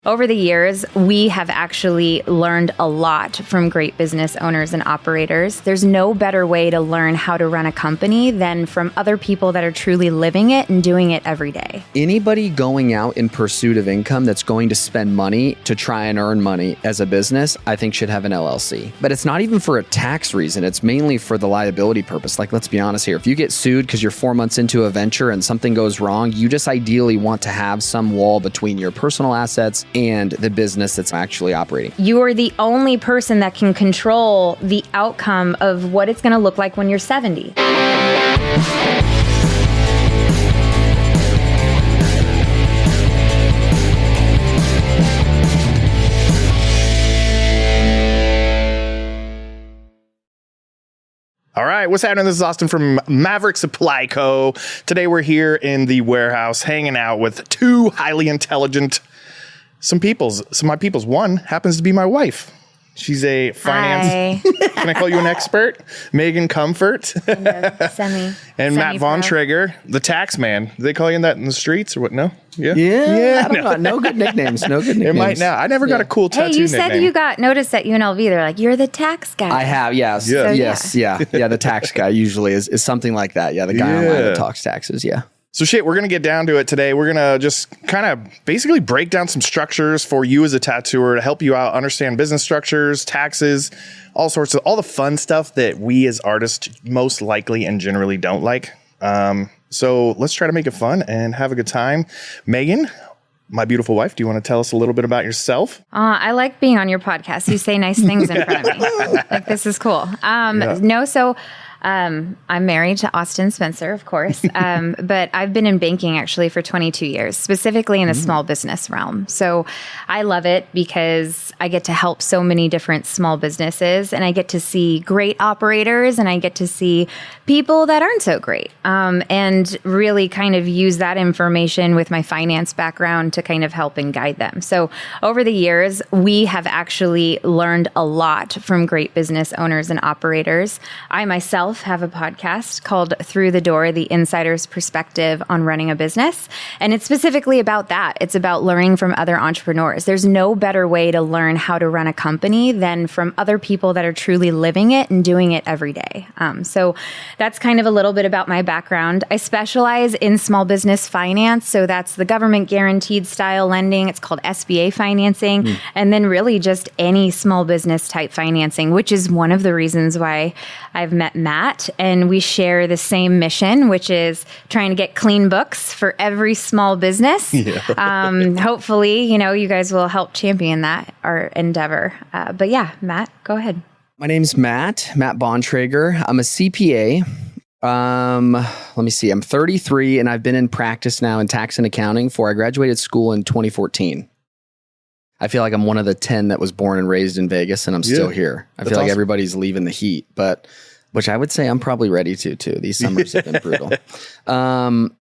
Over the years, we have actually learned a lot from great business owners and operators. There's no better way to learn how to run a company than from other people that are truly living it and doing it every day. Anybody going out in pursuit of income that's going to spend money to try and earn money as a business, I think should have an LLC. But it's not even for a tax reason. It's mainly for the liability purpose. Like, let's be honest here. If you get sued because you're 4 months into a venture and something goes wrong, you just ideally want to have some wall between your personal assets and the business that's actually operating. You are the only person that can control the outcome of what it's going to look like when you're 70. All right, what's happening? This is Austin from Maverick Supply Co. Today we're here in the warehouse hanging out with two highly intelligent some of my peoples. One happens to be my wife. She's a finance. Hi. Can I call you an expert? Megan Comfort. Kind of semi. And Matt Bontrager, the tax man. Do they call you that in the streets or what? No? Yeah. I don't know. No good nicknames. It might now. I never got a cool tattoo Hey, you nickname. said you got noticed at UNLV. They're like, you're the tax guy. I have, yes. Yeah. Yeah, the tax guy usually is something like that. Yeah, the guy online that talks taxes, yeah. So we're going to get down to it today. We're going to just kind of basically break down some structures for you as a tattooer to help you out understand business structures, taxes, all the fun stuff that we as artists most likely and generally don't like. So let's try to make it fun and have a good time. Megan, my beautiful wife, do you want to tell us a little bit about yourself? I like being on your podcast. You say nice things in front of me. Like, this is cool. I'm married to Austin Spencer, of course, but I've been in banking actually for 22 years, specifically in the small business realm. So I love it because I get to help so many different small businesses, and I get to see great operators, and I get to see people that aren't so great, and really kind of use that information with my finance background to kind of help and guide them. So over the years, we have actually learned a lot from great business owners and operators. I myself have a podcast called Through the Door, The Insider's Perspective on Running a Business. And it's specifically about that. It's about learning from other entrepreneurs. There's no better way to learn how to run a company than from other people that are truly living it and doing it every day. So that's kind of a little bit about my background. I specialize in small business finance. So that's the government guaranteed style lending. It's called SBA financing. And then really just any small business type financing, which is one of the reasons why I've met Matt, and we share the same mission, which is trying to get clean books for every small business. Hopefully, you guys will help champion that, our endeavor. But yeah, Matt, go ahead. My name's Matt Bontrager. I'm a CPA. Let me see. I'm 33 and I've been in practice now in tax and accounting I graduated school in 2014. I feel like I'm one of the 10 that was born and raised in Vegas, and I'm still here. I feel like everybody's leaving the heat, which I would say I'm probably ready to too. These summers have been brutal.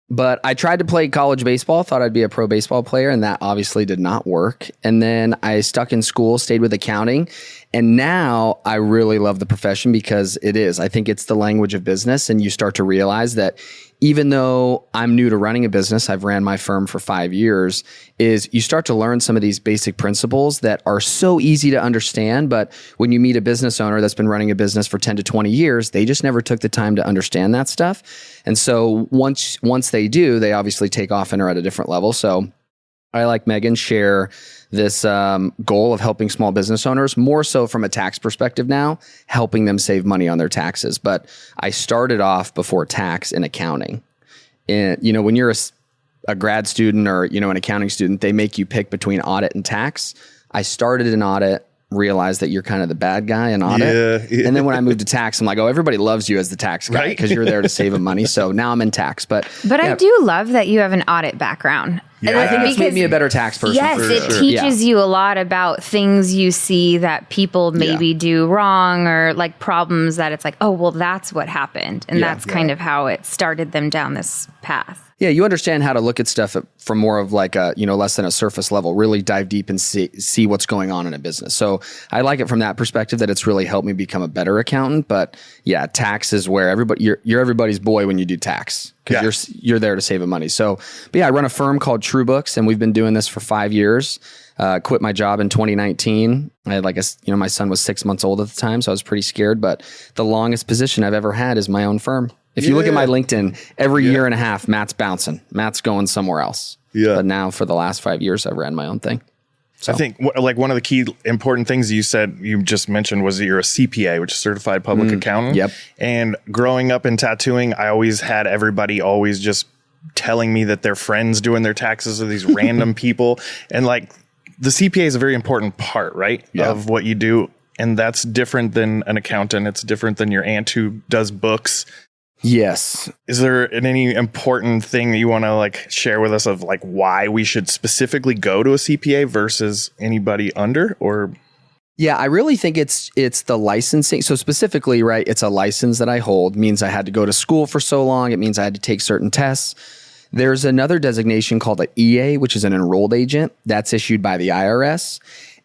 But I tried to play college baseball, thought I'd be a pro baseball player, and that obviously did not work. And then I stuck in school, stayed with accounting, and now I really love the profession because I think it's the language of business, and you start to realize that even though I'm new to running a business, I've ran my firm for 5 years, is you start to learn some of these basic principles that are so easy to understand. But when you meet a business owner that's been running a business for 10 to 20 years, they just never took the time to understand that stuff. And so once they do, they obviously take off and are at a different level. So I, like Megan, share this goal of helping small business owners, more so from a tax perspective now, helping them save money on their taxes. But I started off before tax in accounting. And, when you're a grad student or, an accounting student, they make you pick between audit and tax. I started in audit, realized that you're kind of the bad guy in audit. Yeah. And then when I moved to tax, I'm like, oh, everybody loves you as the tax guy because you're there to save them money. So now I'm in tax. But I do love that you have an audit background. Yeah. I think it's made me a better tax person. Yes, it teaches you a lot about things you see that people maybe do wrong, or like problems that it's like, oh, well, that's what happened. And that's kind of how it started them down this path. Yeah, you understand how to look at stuff from more of like a, less than a surface level, really dive deep and see what's going on in a business. So I like it from that perspective, that it's really helped me become a better accountant. But yeah, tax is where you're everybody's boy when you do tax, because you're there to save them money. So, but yeah, I run a firm called True Books, and we've been doing this for 5 years. Quit my job in 2019. I had my son was 6 months old at the time, so I was pretty scared. But the longest position I've ever had is my own firm. If you look at my LinkedIn, every year and a half, Matt's bouncing. Matt's going somewhere else. Yeah. But now for the last 5 years, I've ran my own thing. So. I think one of the key important things you just mentioned was that you're a CPA, which is certified public accountant. Yep. And growing up in tattooing, I always had everybody always just telling me that their friends doing their taxes are these random people. And the CPA is a very important part, right? Yeah. Of what you do. And that's different than an accountant. It's different than your aunt who does books. Yes. Is there any important thing that you want to share with us of why we should specifically go to a CPA versus anybody under or? Yeah, I really think it's the licensing. So specifically, right, it's a license that I hold, means I had to go to school for so long. It means I had to take certain tests. There's another designation called an EA, which is an enrolled agent. That's issued by the IRS.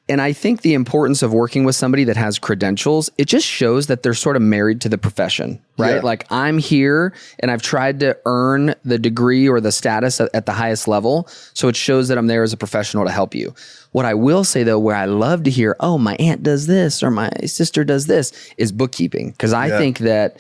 And I think the importance of working with somebody that has credentials, it just shows that they're sort of married to the profession, right? Yeah. I'm here and I've tried to earn the degree or the status at the highest level. So it shows that I'm there as a professional to help you. What I will say though, where I love to hear, oh, my aunt does this or my sister does this, is bookkeeping. Because I think that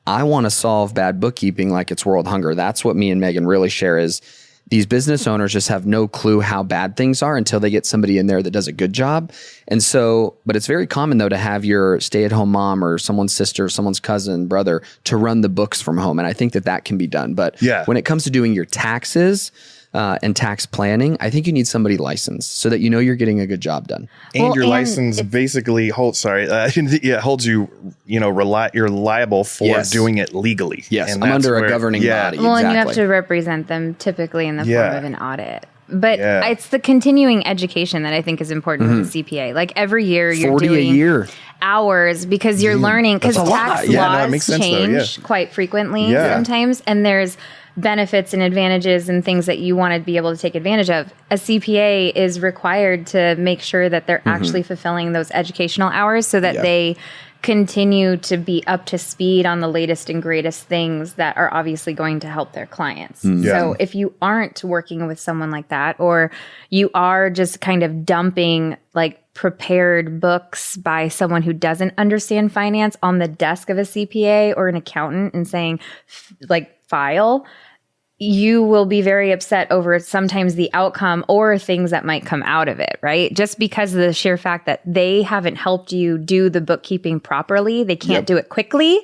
I want to solve bad bookkeeping like it's world hunger. That's what me and Megan really share is these business owners just have no clue how bad things are until they get somebody in there that does a good job. And so, but it's very common though to have your stay-at-home mom or someone's sister, someone's cousin, brother to run the books from home. And I think that can be done. But when it comes to doing your taxes and tax planning, I think you need somebody licensed so that you know you're getting a good job done. And your license basically holds you, you're liable for doing it legally. Yes, I'm under a governing body. Well, and you have to represent them typically in the form of an audit. But it's the continuing education that I think is important with the CPA. Every year you're doing hours because you're learning, because tax laws change quite frequently sometimes. And there's benefits and advantages and things that you want to be able to take advantage of. A CPA is required to make sure that they're actually fulfilling those educational hours so that they continue to be up to speed on the latest and greatest things that are obviously going to help their clients. So if you aren't working with someone like that, or you are just kind of dumping prepared books by someone who doesn't understand finance on the desk of a CPA or an accountant and saying file, you will be very upset over sometimes the outcome or things that might come out of it, right? Just because of the sheer fact that they haven't helped you do the bookkeeping properly. They can't do it quickly.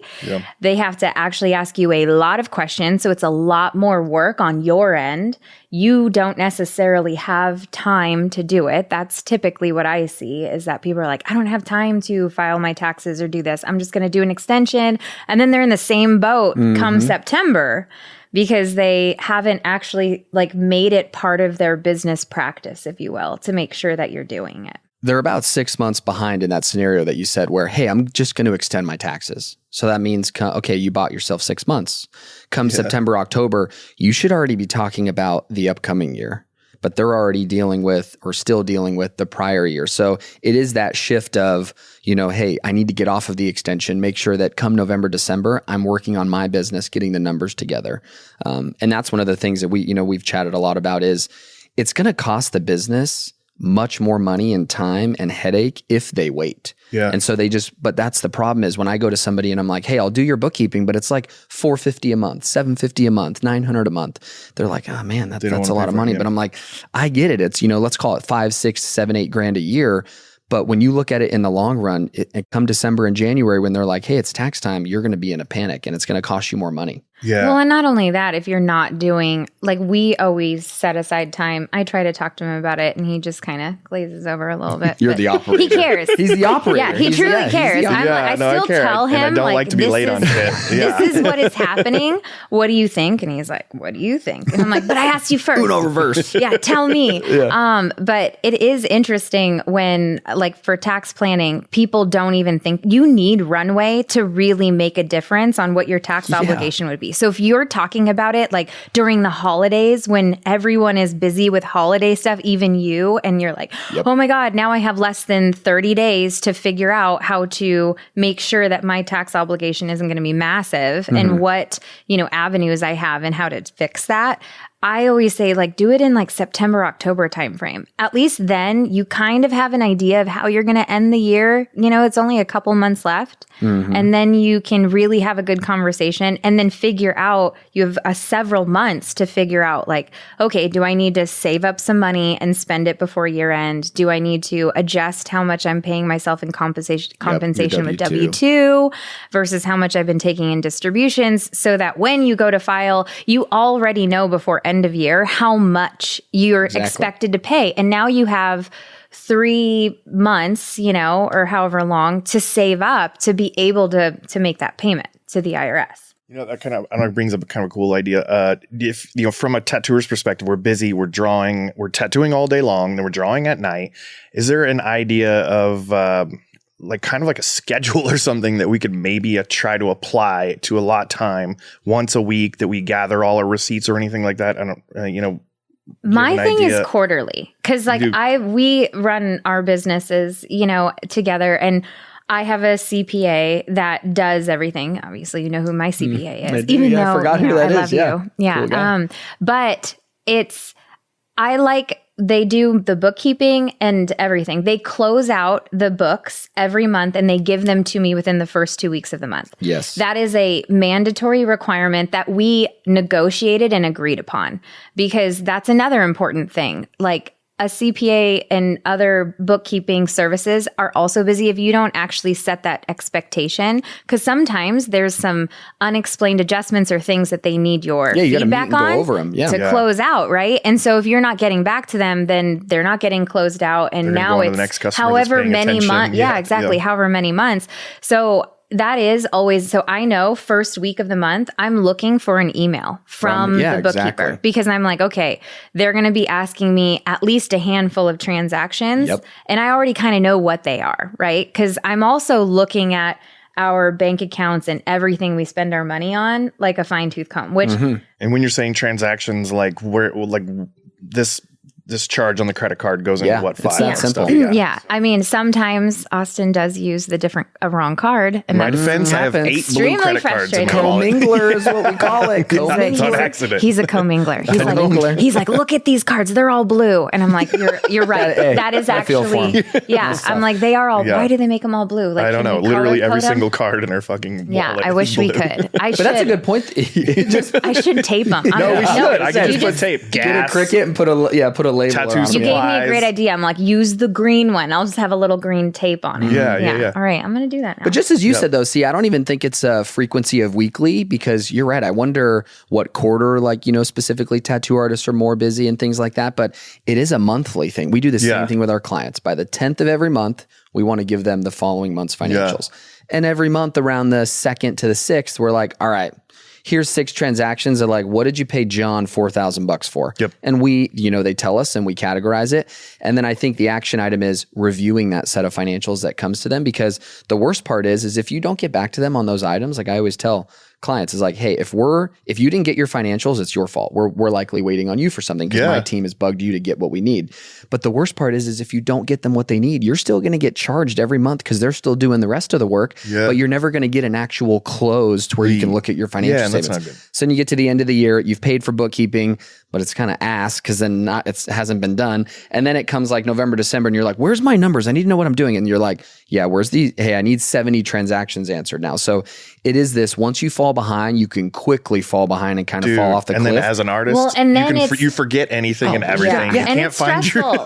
They have to actually ask you a lot of questions. So it's a lot more work on your end. You don't necessarily have time to do it. That's typically what I see, is that people are like, I don't have time to file my taxes or do this. I'm just going to do an extension. And then they're in the same boat come September, because they haven't actually made it part of their business practice, if you will, to make sure that you're doing it. They're about 6 months behind in that scenario that you said where, hey, I'm just going to extend my taxes. So that means, okay, you bought yourself 6 months. Come September, October, you should already be talking about the upcoming year. But they're already dealing with or still dealing with the prior year. So it is that shift of, hey, I need to get off of the extension, make sure that come November, December, I'm working on my business, getting the numbers together. And that's one of the things that we've chatted a lot about is it's going to cost the business much more money and time and headache if they wait. And so but that's the problem is when I go to somebody and I'm like, hey, I'll do your bookkeeping, but it's $450 a month, $750 a month, $900 a month. They're like, oh man, that's a lot of money. But I'm like, I get it. It's, let's call it $5, $6, $7, $8 grand a year. But when you look at it in the long run, it come December and January when they're like, hey, it's tax time, you're going to be in a panic and it's going to cost you more money. Well, and not only that, if you're not doing, we always set aside time. I try to talk to him about it and he just kind of glazes over a little bit. You're the operator. He cares. He's the operator. Yeah, he truly cares. I still tell him, and I don't like to be late on shit. This is what is happening. What do you think? And he's like, what do you think? And I'm like, but I asked you first. Uno reverse. Tell me. But it is interesting when, for tax planning, people don't even think you need runway to really make a difference on what your tax obligation would be. So if you're talking about it during the holidays when everyone is busy with holiday stuff, even you, and you're like, oh my God, now I have less than 30 days to figure out how to make sure that my tax obligation isn't going to be massive and what, avenues I have and how to fix that. I always say like do it in like September, October timeframe. At least then you kind of have an idea of how you're going to end the year. You know, it's only a couple months left. And then you can really have a good conversation and then figure out, you have several months to figure out like, okay, do I need to save up some money and spend it before year end? Do I need to adjust how much I'm paying myself in compensation with W-2 versus how much I've been taking in distributions, so that when you go to file, you already know before end of year how much you're expected to pay. And now you have 3 months, you know, or however long to save up to be able to make that payment to the IRS. You know, that kind of, I don't know, brings up a kind of a cool idea. If, you know, from a tattooer's perspective, we're busy, we're tattooing all day long, then we're drawing at night. Is there an idea of like kind of like a schedule or something that we could maybe try to apply to allot time once a week that we gather all our receipts or anything like that? I don't, you know. My thing is quarterly, because like we run our businesses, you know, together, and I have a CPA that does everything. Obviously, you know who my CPA is, even though I forgot who that is. Yeah. Cool, but they do the bookkeeping and everything. They close out the books every month and they give them to me within the first 2 weeks of the month. Yes. That is a mandatory requirement that we negotiated and agreed upon, because that's another important thing. Like, a CPA and other bookkeeping services are also busy if you don't actually set that expectation, because sometimes there's some unexplained adjustments or things that they need your feedback on go over them. to close out, right? And so if you're not getting back to them, then they're not getting closed out. And now it's however many months. However many months. So that is always, so I know first week of the month, I'm looking for an email from the bookkeeper, because I'm like, okay, they're going to be asking me at least a handful of transactions. And I already kind of know what they are, right? Because I'm also looking at our bank accounts and everything we spend our money on like a fine tooth comb, which. And when you're saying transactions, like where, like this charge on the credit card goes into what file? It's that simple. Yeah. I mean, sometimes Austin does use the wrong card. And in my defense, I have 8 blue credit cards. Commingler is what we call it. It's on accident. He's a commingler. He's like, look at these cards. They're all blue. And I'm like, you're right. That is actually, I'm like, they are all, why do they make them all blue? Like, I don't know. Literally every single card in our fucking wallet. I wish we could. But that's a good point. I should tape them. No, we should. I can just put tape. Get a Cricut and put a label tattoo on. You gave me a great idea. I'm like, use the green one. I'll just have a little green tape on it. Yeah. All right, I'm going to do that now. But just as you said, though, see, I don't even think it's a frequency of weekly, because you're right. I wonder what quarter, like, you know, specifically tattoo artists are more busy and things like that. But it is a monthly thing. We do the same thing with our clients. By the 10th of every month, we want to give them the following month's financials. And every month around the 2nd to the 6th, we're like, all right, here's 6 transactions of like, what did you pay John $4,000 for? And we, you know, they tell us and we categorize it. And then I think the action item is reviewing that set of financials that comes to them, because the worst part is if you don't get back to them on those items, like I always tell clients, is like, hey, if you didn't get your financials, it's your fault. We're likely waiting on you for something, because my team has bugged you to get what we need. But the worst part is if you don't get them what they need, you're still going to get charged every month, because they're still doing the rest of the work, but you're never going to get an actual close to where you can look at your financial statements. That's not good. So then you get to the end of the year, you've paid for bookkeeping, but it's kind of ass, because then it hasn't been done. And then it comes like November, December, and you're like, where's my numbers? I need to know what I'm doing. And you're like, hey, I need 70 transactions answered now. So it is this, once you fall behind, you can quickly fall behind and kind of fall off the cliff. And then as an artist, you forget anything and everything. You can't find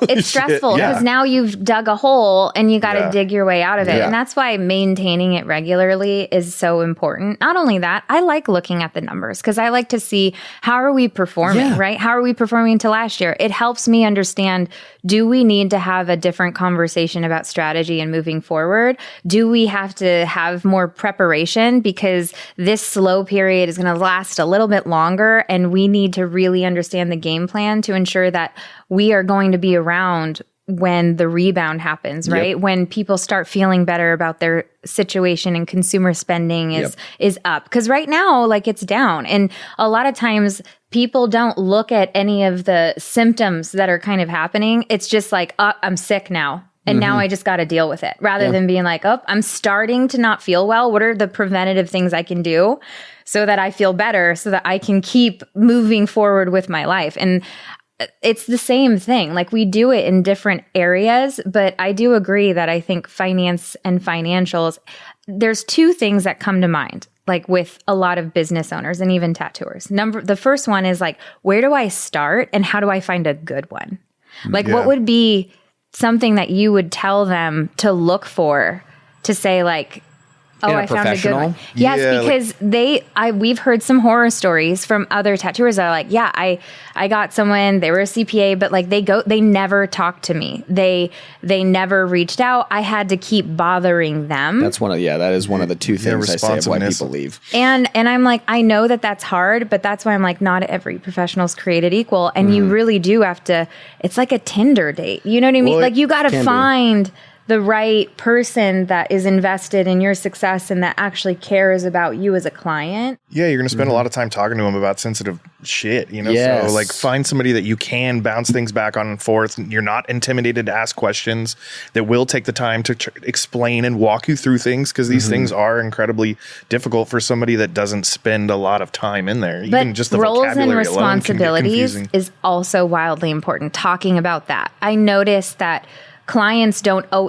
it's stressful because now you've dug a hole and you got to dig your way out of it. And that's why maintaining it regularly is so important. Not only that, I like looking at the numbers, because I like to see, how are we performing, right? How are we performing to last year? It helps me understand, do we need to have a different conversation about strategy and moving forward? Do we have to have more preparation, because this slow period is going to last a little bit longer, and we need to really understand the game plan to ensure that we are going to be around when the rebound happens, right? When people start feeling better about their situation and consumer spending is up. Because right now, like, it's down. And a lot of times people don't look at any of the symptoms that are kind of happening. It's just like, I'm sick now. And now I just got to deal with it rather than being like, oh, I'm starting to not feel well. What are the preventative things I can do so that I feel better, so that I can keep moving forward with my life? And it's the same thing. Like, we do it in different areas, but I do agree that I think finance and financials, there's two things that come to mind, like with a lot of business owners and even tattooers. The first one is like, where do I start and how do I find a good one? Like, what would be something that you would tell them to look for to say like, oh, I found a good one. Yes, because we've heard some horror stories from other tattooers that are like, yeah, I got someone, they were a CPA, but like they never talked to me. They never reached out. I had to keep bothering them. That is one of the two things I say of why people leave. And I'm like, I know that that's hard, but that's why I'm like, not every professional is created equal. And you really do have to, it's like a Tinder date. You know what I mean? Like, you got to find the right person that is invested in your success and that actually cares about you as a client. Yeah, you're going to spend a lot of time talking to them about sensitive shit, you know? Yes. So like, find somebody that you can bounce things back on and forth. You're not intimidated to ask questions, that will take the time to explain and walk you through things, because these things are incredibly difficult for somebody that doesn't spend a lot of time in there. But even just the roles vocabulary and responsibilities alone can get confusing. is also wildly important. Talking about that, I noticed that clients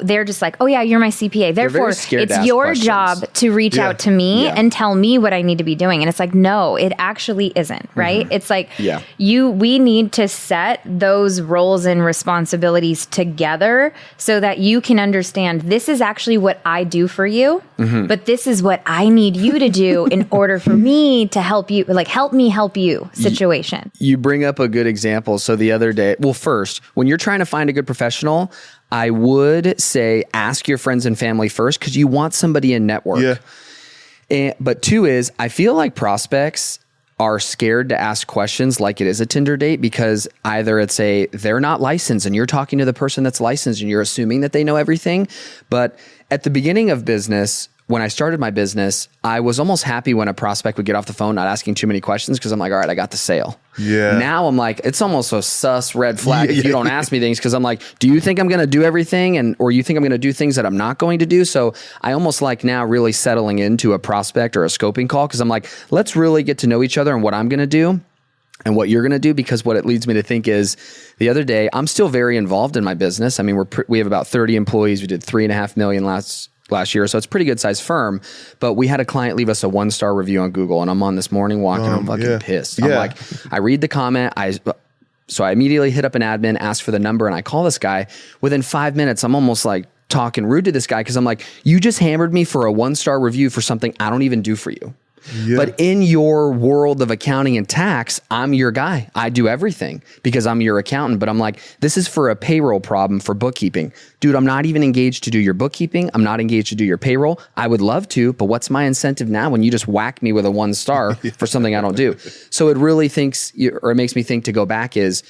they're just like, oh yeah, you're my CPA. Therefore, it's your job to reach out to me and tell me what I need to be doing. And it's like, no, it actually isn't, right? It's like, we need to set those roles and responsibilities together so that you can understand, this is actually what I do for you, but this is what I need you to do in order for me to help you, like, help me help you situation. You bring up a good example. So the other day, well, first, when you're trying to find a good professional, I would say ask your friends and family first, because you want somebody in network. But two is, I feel like prospects are scared to ask questions like it is a Tinder date, because either they're not licensed and you're talking to the person that's licensed and you're assuming that they know everything. But at the beginning of business, when I started my business, I was almost happy when a prospect would get off the phone not asking too many questions, because I'm like, all right, I got the sale. Now I'm like, it's almost a sus red flag if you don't ask me things, because I'm like, do you think I'm going to do everything, or you think I'm going to do things that I'm not going to do? So I almost like now really settling into a prospect or a scoping call, because I'm like, let's really get to know each other and what I'm going to do and what you're going to do, because what it leads me to think is, the other day, I'm still very involved in my business. I mean, we have about 30 employees. We did $3.5 million last year. So it's a pretty good sized firm, but we had a client leave us a 1-star review on Google, and I'm on this morning walk and I'm fucking pissed. I'm like, I read the comment. So I immediately hit up an admin, ask for the number, and I call this guy. Within 5 minutes, I'm almost like talking rude to this guy, because I'm like, you just hammered me for a 1-star review for something I don't even do for you. But in your world of accounting and tax, I'm your guy. I do everything because I'm your accountant. But I'm like, this is for a payroll problem for bookkeeping. Dude, I'm not even engaged to do your bookkeeping. I'm not engaged to do your payroll. I would love to, but what's my incentive now when you just whack me with a 1-star for something I don't do? So it really it makes me think to go back is,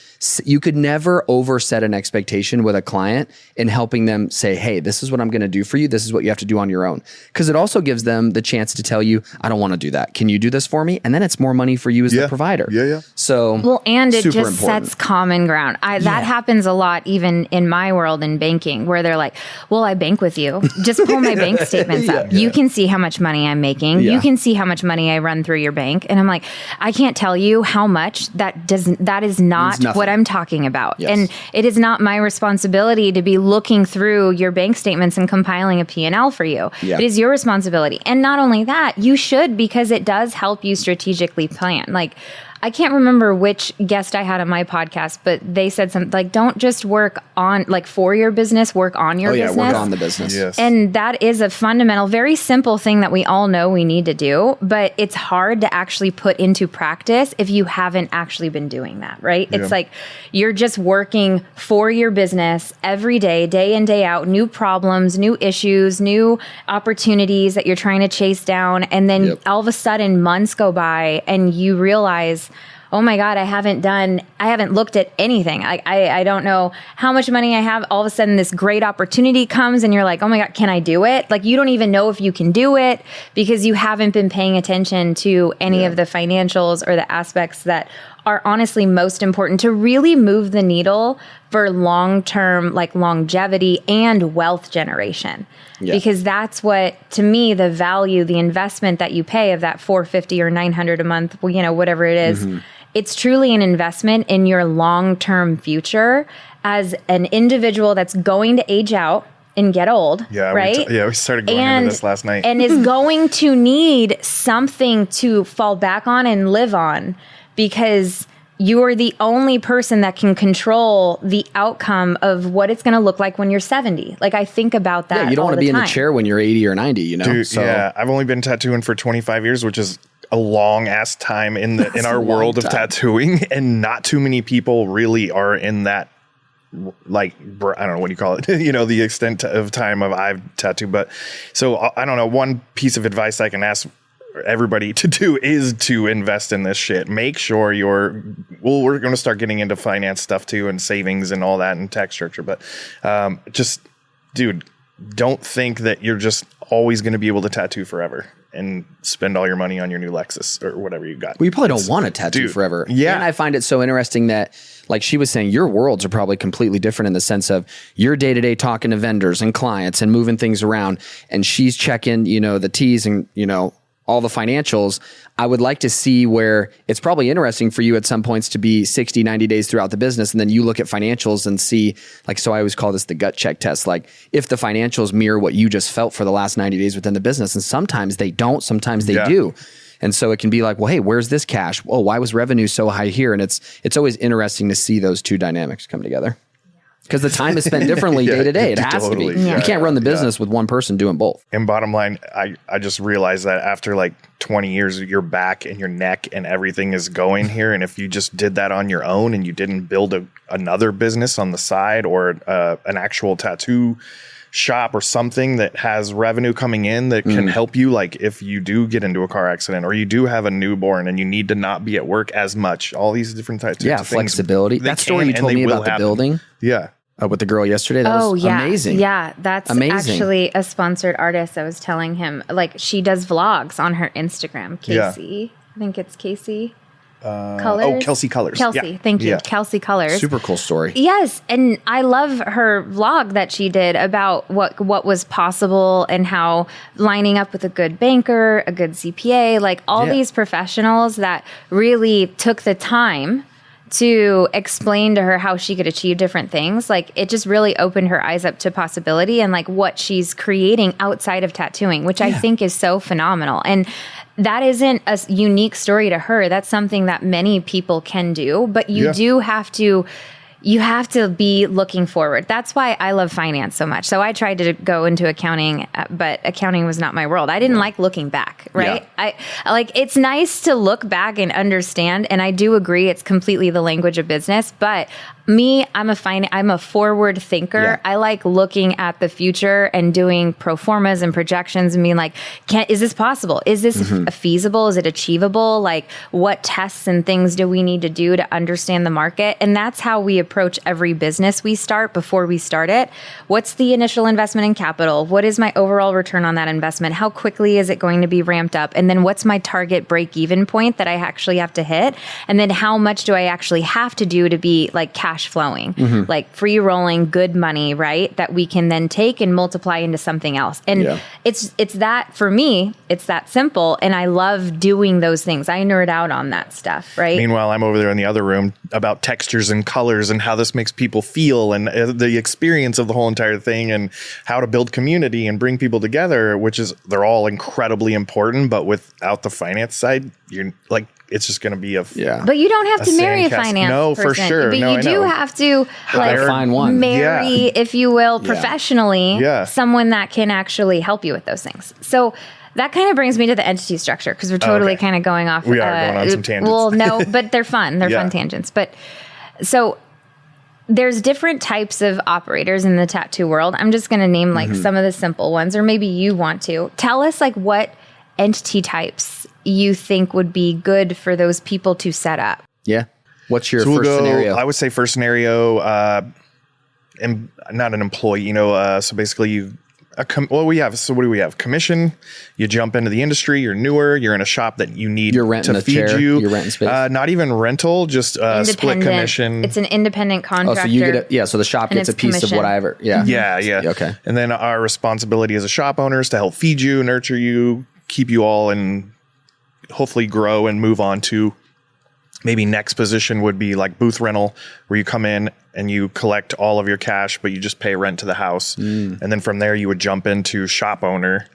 you could never overset an expectation with a client in helping them say, hey, this is what I'm going to do for you. This is what you have to do on your own. Because it also gives them the chance to tell you, I don't want to do that. Can you do this for me? And then it's more money for you as the provider. So, well, and it just sets common ground. That happens a lot, even in my world in banking, where they're like, well, I bank with you. Just pull my bank statements up. You can see how much money I'm making. You can see how much money I run through your bank. And I'm like, I can't tell you how much that is not what I'm talking about. And it is not my responsibility to be looking through your bank statements and compiling a P&L for you. It is your responsibility. And not only that, you should, because it does help you strategically plan. Like, I can't remember which guest I had on my podcast, but they said something like, don't just work on, like, for your business, work on your business. Work on the business. And that is a fundamental, very simple thing that we all know we need to do, but it's hard to actually put into practice if you haven't actually been doing that, right? It's like, you're just working for your business every day in, day out, new problems, new issues, new opportunities that you're trying to chase down. And then all of a sudden months go by and you realize, oh my God, I haven't looked at anything. I don't know how much money I have. All of a sudden this great opportunity comes and you're like, oh my God, can I do it? Like, you don't even know if you can do it because you haven't been paying attention to any of the financials or the aspects that are honestly most important to really move the needle for long-term, like longevity and wealth generation. Yeah. Because that's what, to me, the value, the investment that you pay of that $450 or $900 a month, you know, whatever it is, it's truly an investment in your long-term future as an individual that's going to age out and get old, right? We started going into this last night. And is going to need something to fall back on and live on, because you're the only person that can control the outcome of what it's going to look like when you're 70. Like, I think about that. Yeah, you don't want to be in the chair when you're 80 or 90, you know? Dude, so. Yeah, I've only been tattooing for 25 years, which is a long ass time in our world of tattooing, and not too many people really are in that, like, I don't know what you call it, you know, the extent of time of I've tattooed. But so I don't know, one piece of advice I can ask everybody to do is to invest in this shit. Make sure we're going to start getting into finance stuff too, and savings and all that, and tax structure. But just, dude, don't think that you're just always going to be able to tattoo forever and spend all your money on your new Lexus or whatever you got. Well, you probably don't want to tattoo forever. Yeah. And I find it so interesting that, like she was saying, your worlds are probably completely different in the sense of your day-to-day talking to vendors and clients and moving things around. And she's checking, you know, the T's and, you know, all the financials. I would like to see where it's probably interesting for you at some points to be 60, 90 days throughout the business. And then you look at financials and see, like, so I always call this the gut check test. Like, if the financials mirror what you just felt for the last 90 days within the business, and sometimes they don't, sometimes they do. And so it can be like, well, hey, where's this cash? Oh, why was revenue so high here? And it's always interesting to see those two dynamics come together. Because the time is spent differently day to day. It has to be. You can't run the business with one person doing both. And bottom line, I just realized that after like 20 years, your back and your neck and everything is going here. And if you just did that on your own and you didn't build another business on the side, or an actual tattoo shop or something that has revenue coming in that can help you, like if you do get into a car accident or you do have a newborn and you need to not be at work as much, all these different types of flexibility. Things, that story you told me about the building. Yeah. With the girl yesterday. That was amazing. Yeah. That's amazing. Actually a sponsored artist. I was telling him, like, she does vlogs on her Instagram. Casey. I think it's Casey. Colors? Kelsey Colors. Kelsey, thank you. Kelsey Colors. Super cool story. Yes, and I love her vlog that she did about what was possible and how lining up with a good banker, a good CPA, like all these professionals that really took the time to explain to her how she could achieve different things. Like, it just really opened her eyes up to possibility and like what she's creating outside of tattooing, which I think is so phenomenal. And that isn't a unique story to her. That's something that many people can do, but you do have to, you have to be looking forward. That's why I love finance so much. So I tried to go into accounting, but accounting was not my world. I didn't like looking back, right? I like, it's nice to look back and understand. And I do agree it's completely the language of business, but me, I'm a forward thinker. I like looking at the future and doing pro formas and projections and being like, is this possible? Is this feasible? Is it achievable? Like, what tests and things do we need to do to understand the market? And that's how we approach every business we start before we start it. What's the initial investment in capital? What is my overall return on that investment? How quickly is it going to be ramped up? And then what's my target break-even point that I actually have to hit? And then how much do I actually have to do to be like cash flowing, like free rolling good money, right? That we can then take and multiply into something else. And it's that, for me, it's that simple. And I love doing those things. I nerd out on that stuff, right? Meanwhile, I'm over there in the other room about textures and colors and how this makes people feel and the experience of the whole entire thing and how to build community and bring people together, which is, they're all incredibly important, but without the finance side, you're like, it's just going to be But you don't have to marry a finance person. For sure. But you do have to find one. Marry, if you will, professionally, someone that can actually help you with those things. So that kind of brings me to the entity structure, because we're totally kind of going off. We are going on some tangents. Well, no, but they're fun. They're fun tangents. But so there's different types of operators in the tattoo world. I'm just going to name like some of the simple ones, or maybe you want to. Tell us like what entity types you think would be good for those people to set up. Yeah. What's your first scenario? I would say first scenario, and not an employee, so basically you Well, so what do we have? Commission. You jump into the industry. You're newer. You're in a shop that you need You're renting to a feed chair, you. you're renting space. Not even rental, just split commission. It's an independent contractor. Oh, so you get so the shop and gets a it's piece commission. of whatever. Yeah. Yeah. Okay. And then our responsibility as a shop owner is to help feed you, nurture you, keep you all, and hopefully grow and move on to maybe next position would be like booth rental, where you come in and you collect all of your cash, but you just pay rent to the house. And then from there, you would jump into shop owner,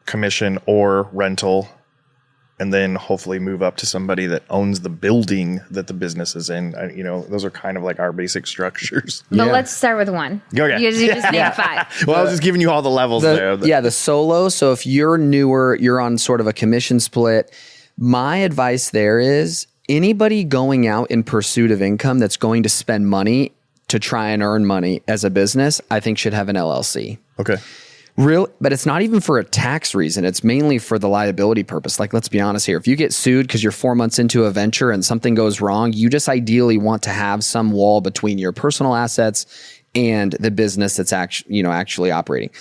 commission or rental, and then hopefully move up to somebody that owns the building that the business is in. Those are kind of like our basic structures. But Yeah. let's start with one. Okay. You just named 5. Well, I was just giving you all the levels there. The solo. So if you're newer, you're on sort of a commission split. My advice there is anybody going out in pursuit of income that's going to spend money to try and earn money as a business, I think should have an LLC. Okay. But it's not even for a tax reason. It's mainly for the liability purpose. Like, let's be honest here. If you get sued because you're 4 months into a venture and something goes wrong, you just ideally want to have some wall between your personal assets and the business that's actually operating.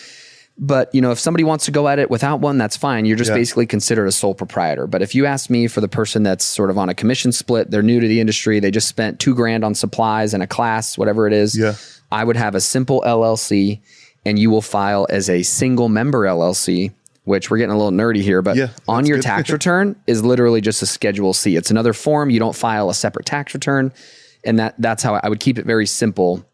But, if somebody wants to go at it without one, that's fine. You're just basically considered a sole proprietor. But if you ask me, for the person that's sort of on a commission split, they're new to the industry, they just spent $2,000 on supplies and a class, whatever it is, I would have a simple LLC, and you will file as a single member LLC, which we're getting a little nerdy here, but on your tax return is literally just a Schedule C. It's another form. You don't file a separate tax return. And that's how I would keep it very simple.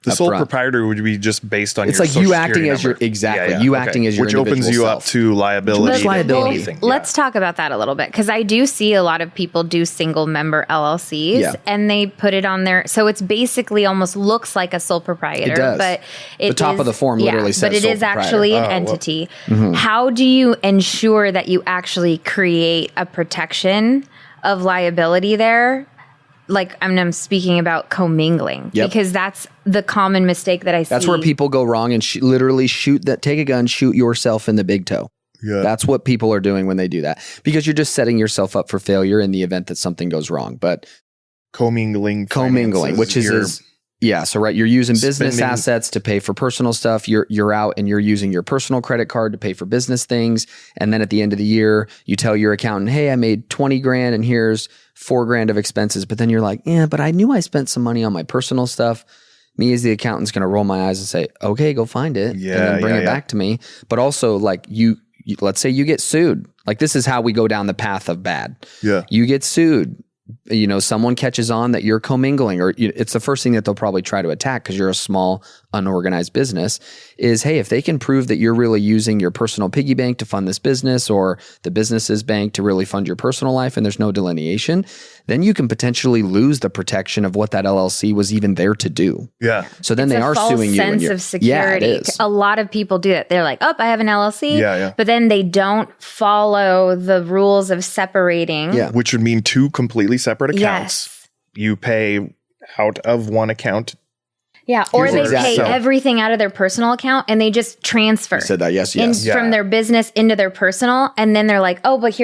The sole proprietor would be just based on it's your like social you acting security as your number. you acting as your which opens you self. up to liability. Liability. Let's talk about that a little bit, because I do see a lot of people do single member LLCs and they put it on there. So it's basically almost looks like a sole proprietor. It does. But The top of the form literally says but it sole is proprietor. actually an entity. How do you ensure that you actually create a protection of liability there? Like I'm speaking about commingling, because that's the common mistake that I see. That's where people go wrong and literally take a gun, shoot yourself in the big toe. Yeah. That's what people are doing when they do that, because you're just setting yourself up for failure in the event that something goes wrong. But commingling, which is so right, you're using business assets to pay for personal stuff. You're out and you're using your personal credit card to pay for business things, and then at the end of the year, you tell your accountant, "Hey, I made $20,000 and here's $4,000 of expenses." But then you're like, "Yeah, but I knew I spent some money on my personal stuff." Me as the accountant's going to roll my eyes and say, "Okay, go find it and then bring it back to me." But also, like you, let's say you get sued. Like, this is how we go down the path of bad. Yeah, you get sued. Someone catches on that you're commingling, or it's the first thing that they'll probably try to attack, because you're a small, unorganized business, is, hey, if they can prove that you're really using your personal piggy bank to fund this business, or the business's bank to really fund your personal life, and there's no delineation, then you can potentially lose the protection of what that LLC was even there to do. Yeah. So then they are suing you. Sense of security. Yeah, it is. A lot of people do it. They're like, "Oh, I have an LLC." But then they don't follow the rules of separating. Yeah. Which would mean 2 completely separate accounts. Yes. You pay out of one account. Yeah, or they pay everything out of their personal account and they just transfer. You said that, yes. From their business into their personal, and then they're like, "Oh, but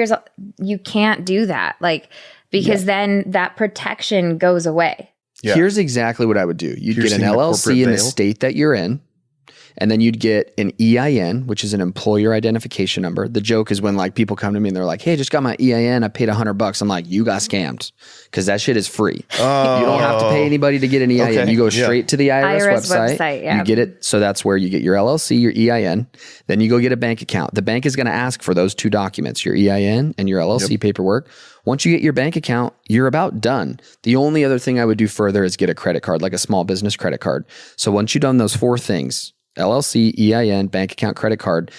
you can't do that." Like, because then that protection goes away. Yeah. Here's exactly what I would do. You'd get an LLC in the state that you're in. And then you'd get an EIN, which is an employer identification number. The joke is when like people come to me and they're like, "Hey, I just got my EIN. I paid $100. I'm like, "You got scammed," because that shit is free. You don't have to pay anybody to get an EIN. Okay. You go straight to the IRS website. You get it. So that's where you get your LLC, your EIN. Then you go get a bank account. The bank is going to ask for those 2 documents, your EIN and your LLC paperwork. Once you get your bank account, you're about done. The only other thing I would do further is get a credit card, like a small business credit card. So once you've done those 4 things, LLC, EIN, bank account, credit card,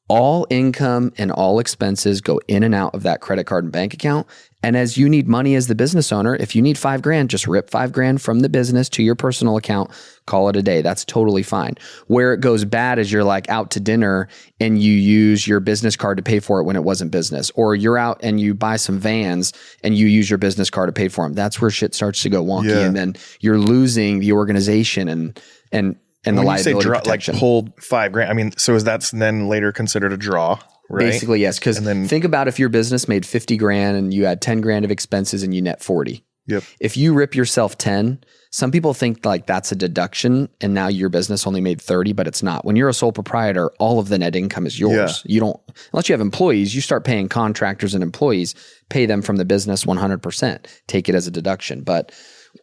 all income and all expenses go in and out of that credit card and bank account. And as you need money as the business owner, if you need $5,000, just rip $5,000 from the business to your personal account, call it a day. That's totally fine. Where it goes bad is you're like out to dinner and you use your business card to pay for it when it wasn't business, or you're out and you buy some vans and you use your business card to pay for them. That's where shit starts to go wonky. Yeah. And then you're losing the organization and the liability protection. Like pulled $5,000, I mean, so is that then later considered a draw, right? Basically, yes. Because think about if your business made $50,000 and you had $10,000 of expenses and you net 40. Yep. If you rip yourself 10, some people think like that's a deduction and now your business only made 30, but it's not. When you're a sole proprietor, all of the net income is yours. You don't, unless you have employees, you start paying contractors and employees, pay them from the business 100%, take it as a deduction. But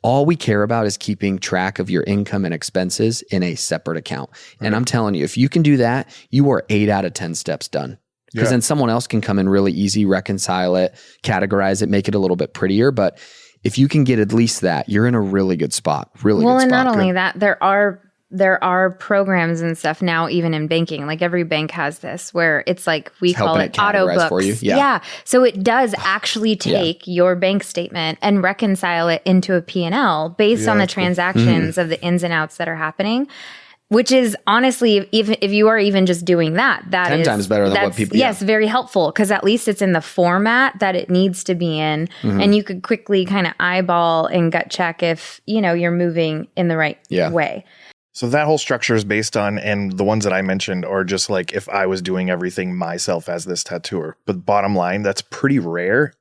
all we care about is keeping track of your income and expenses in a separate account. And I'm telling you, if you can do that, you are 8 out of 10 steps done. Because then someone else can come in really easy, reconcile it, categorize it, make it a little bit prettier. But if you can get at least that, you're in a really good spot. Really well, good and spot. not only that, there are programs and stuff now, even in banking. Like every bank has this, where it's like we call it auto books. For you. So it does actually take your bank statement and reconcile it into a P&L based on the transactions of the ins and outs that are happening. Which is honestly, even if you are even just doing that, 10 times better than what people. Yes, very helpful, because at least it's in the format that it needs to be in, and you could quickly kind of eyeball and gut check if you're moving in the right way. So that whole structure is based on, and the ones that I mentioned are just like if I was doing everything myself as this tattooer. But bottom line, that's pretty rare.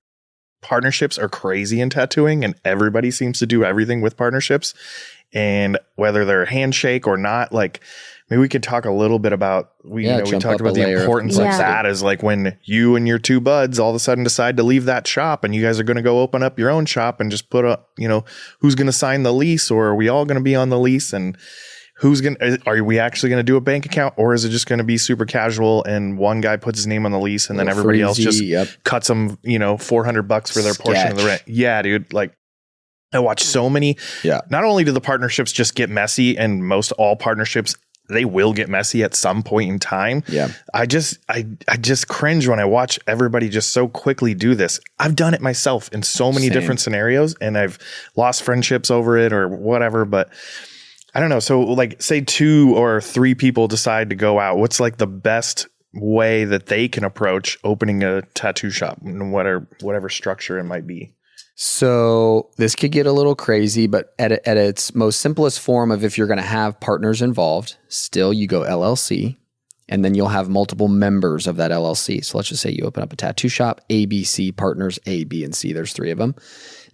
Partnerships are crazy in tattooing, and everybody seems to do everything with partnerships. And whether they're a handshake or not, like maybe we could talk a little bit about, we talked about the importance of that is like when you and your two buds all of a sudden decide to leave that shop and you guys are going to go open up your own shop and just put up, who's going to sign the lease, or are we all going to be on the lease, and are we actually going to do a bank account, or is it just going to be super casual and one guy puts his name on the lease and then everybody else just cuts them, $400 for their portion of the rent? Yeah, dude. Like, I watch so many. Not only do the partnerships just get messy, and most all partnerships, they will get messy at some point in time. I just cringe when I watch everybody just so quickly do this. I've done it myself in so many different scenarios, and I've lost friendships over it or whatever. But I don't know. So like, say 2 or 3 people decide to go out. What's like the best way that they can approach opening a tattoo shop, whatever structure it might be? So this could get a little crazy, but at its most simplest form of, if you're going to have partners involved, still you go LLC, and then you'll have multiple members of that LLC. So let's just say you open up a tattoo shop, ABC partners, A, B, and C. There's 3 of them.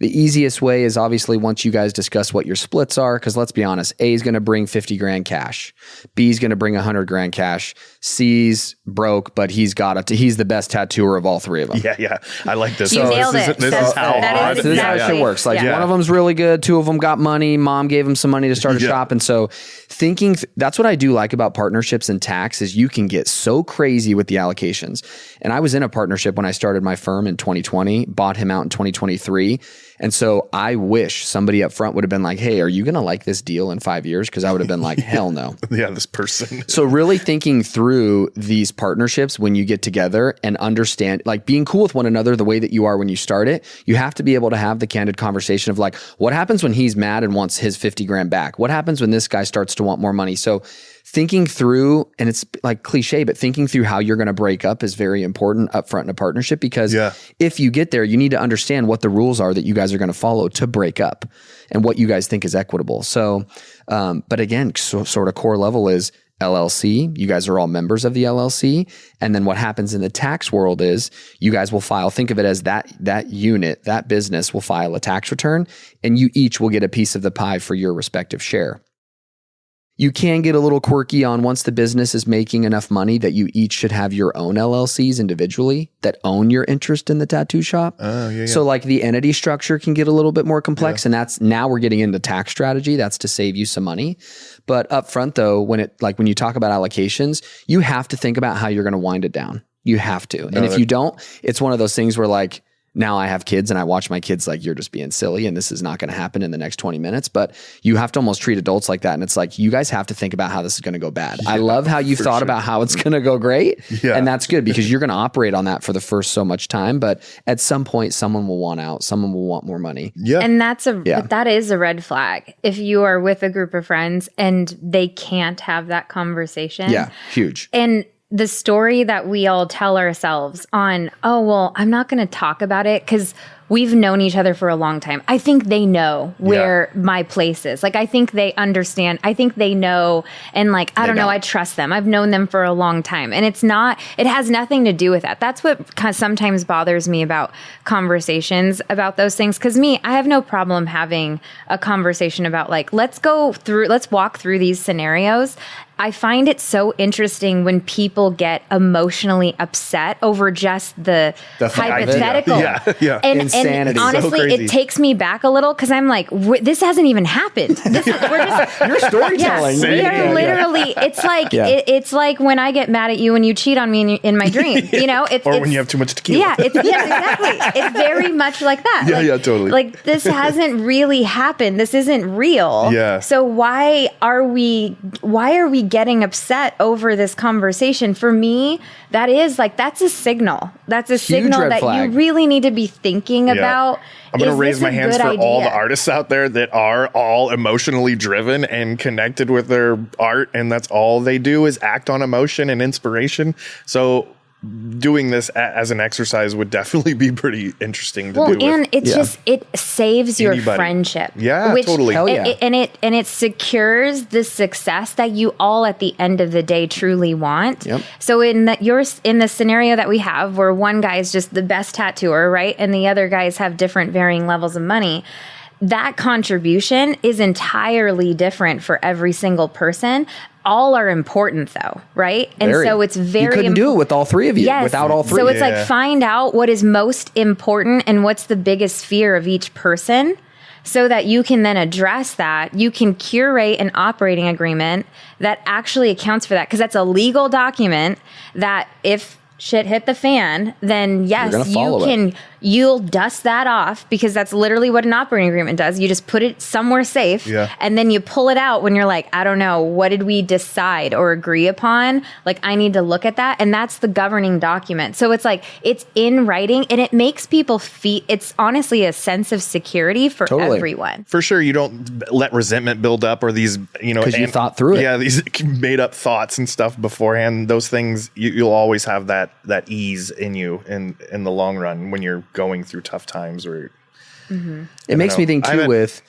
The easiest way is obviously once you guys discuss what your splits are, because let's be honest, A is going to bring 50 grand cash. B is going to bring 100 grand cash. C's broke, but he's the best tattooer of all 3 of them. Yeah. I like this. You nailed it. This is how it works. Like one of them's really good. 2 of them got money. Mom gave him some money to start a shop. And so that's what I do like about partnerships and tax is you can get so crazy with the allocations. And I was in a partnership when I started my firm in 2020, bought him out in 2023. And so I wish somebody up front would have been like, hey, are you going to like this deal in 5 years? Because I would have been like, hell no. This person. So really thinking through these partnerships when you get together and understand, like being cool with one another the way that you are when you start it, you have to be able to have the candid conversation of like, what happens when he's mad and wants his 50 grand back? What happens when this guy starts to want more money? So thinking through, and it's like cliche, but thinking through how you're going to break up is very important upfront in a partnership, because if you get there, you need to understand what the rules are that you guys are going to follow to break up and what you guys think is equitable. So, but again, sort of core level is LLC. You guys are all members of the LLC. And then what happens in the tax world is you guys will file, think of it as that unit, that business will file a tax return, and you each will get a piece of the pie for your respective share. You can get a little quirky on once the business is making enough money that you each should have your own LLCs individually that own your interest in the tattoo shop. So like the entity structure can get a little bit more complex, and that's now we're getting into tax strategy. That's to save you some money. But up front though, when you talk about allocations, you have to think about how you're going to wind it down. You have to. And if you don't, it's one of those things where like, now I have kids and I watch my kids like, you're just being silly and this is not going to happen in the next 20 minutes. But you have to almost treat adults like that. And it's like, you guys have to think about how this is going to go bad. I love how you've thought about how it's going to go great. And that's good because you're going to operate on that for the first so much time. But at some point, someone will want out. Someone will want more money. And that is a red flag. If you are with a group of friends and they can't have that conversation. Yeah, huge. And the story that we all tell ourselves on, oh, well, I'm not going to talk about it because we've known each other for a long time. I think they know where my place is. Like, I think they understand. I think they know. And like, I don't know. I trust them. I've known them for a long time. And it has nothing to do with that. That's what kind of sometimes bothers me about conversations about those things. Cause I have no problem having a conversation about like, let's walk through these scenarios. I find it so interesting when people get emotionally upset over just the hypothetical. And insanity. And honestly, it takes me back a little because I'm like, this hasn't even happened. You're storytelling. We are literally. It's like it's like when I get mad at you when you cheat on me in my dream. You know, or when you have too much tequila. Yeah, exactly. It's very much like that. Yeah, totally. Like this hasn't really happened. This isn't real. Yeah. So why are we getting upset over this conversation? For me, that's a signal. That's a signal that you really need to be thinking about. I'm going to raise my hands for all the artists out there that are all emotionally driven and connected with their art. And that's all they do is act on emotion and inspiration. So doing this as an exercise would definitely be pretty interesting to do. And it saves your friendship. Yeah, totally. Hell yeah. And it secures the success that you all at the end of the day truly want. Yep. So in the scenario that we have where one guy is just the best tattooer, right? And the other guys have different varying levels of money. That contribution is entirely different for every single person. All are important though, right? And so it's very you couldn't do it with all three of you without all three. So it's like find out what is most important and what's the biggest fear of each person so that you can then address that. You can curate an operating agreement that actually accounts for that because that's a legal document that if shit hit the fan, then yes, you'll dust that off because that's literally what an operating agreement does. You just put it somewhere safe and then you pull it out when you're like, I don't know, what did we decide or agree upon? Like, I need to look at that. And that's the governing document. So it's like, it's in writing and it makes people feel, it's honestly a sense of security for everyone. For sure. You don't let resentment build up or these, because you thought through it. Yeah. These made up thoughts and stuff beforehand. Those things, you'll always have that ease in you in the long run when you're going through tough times. Or it makes me think too with,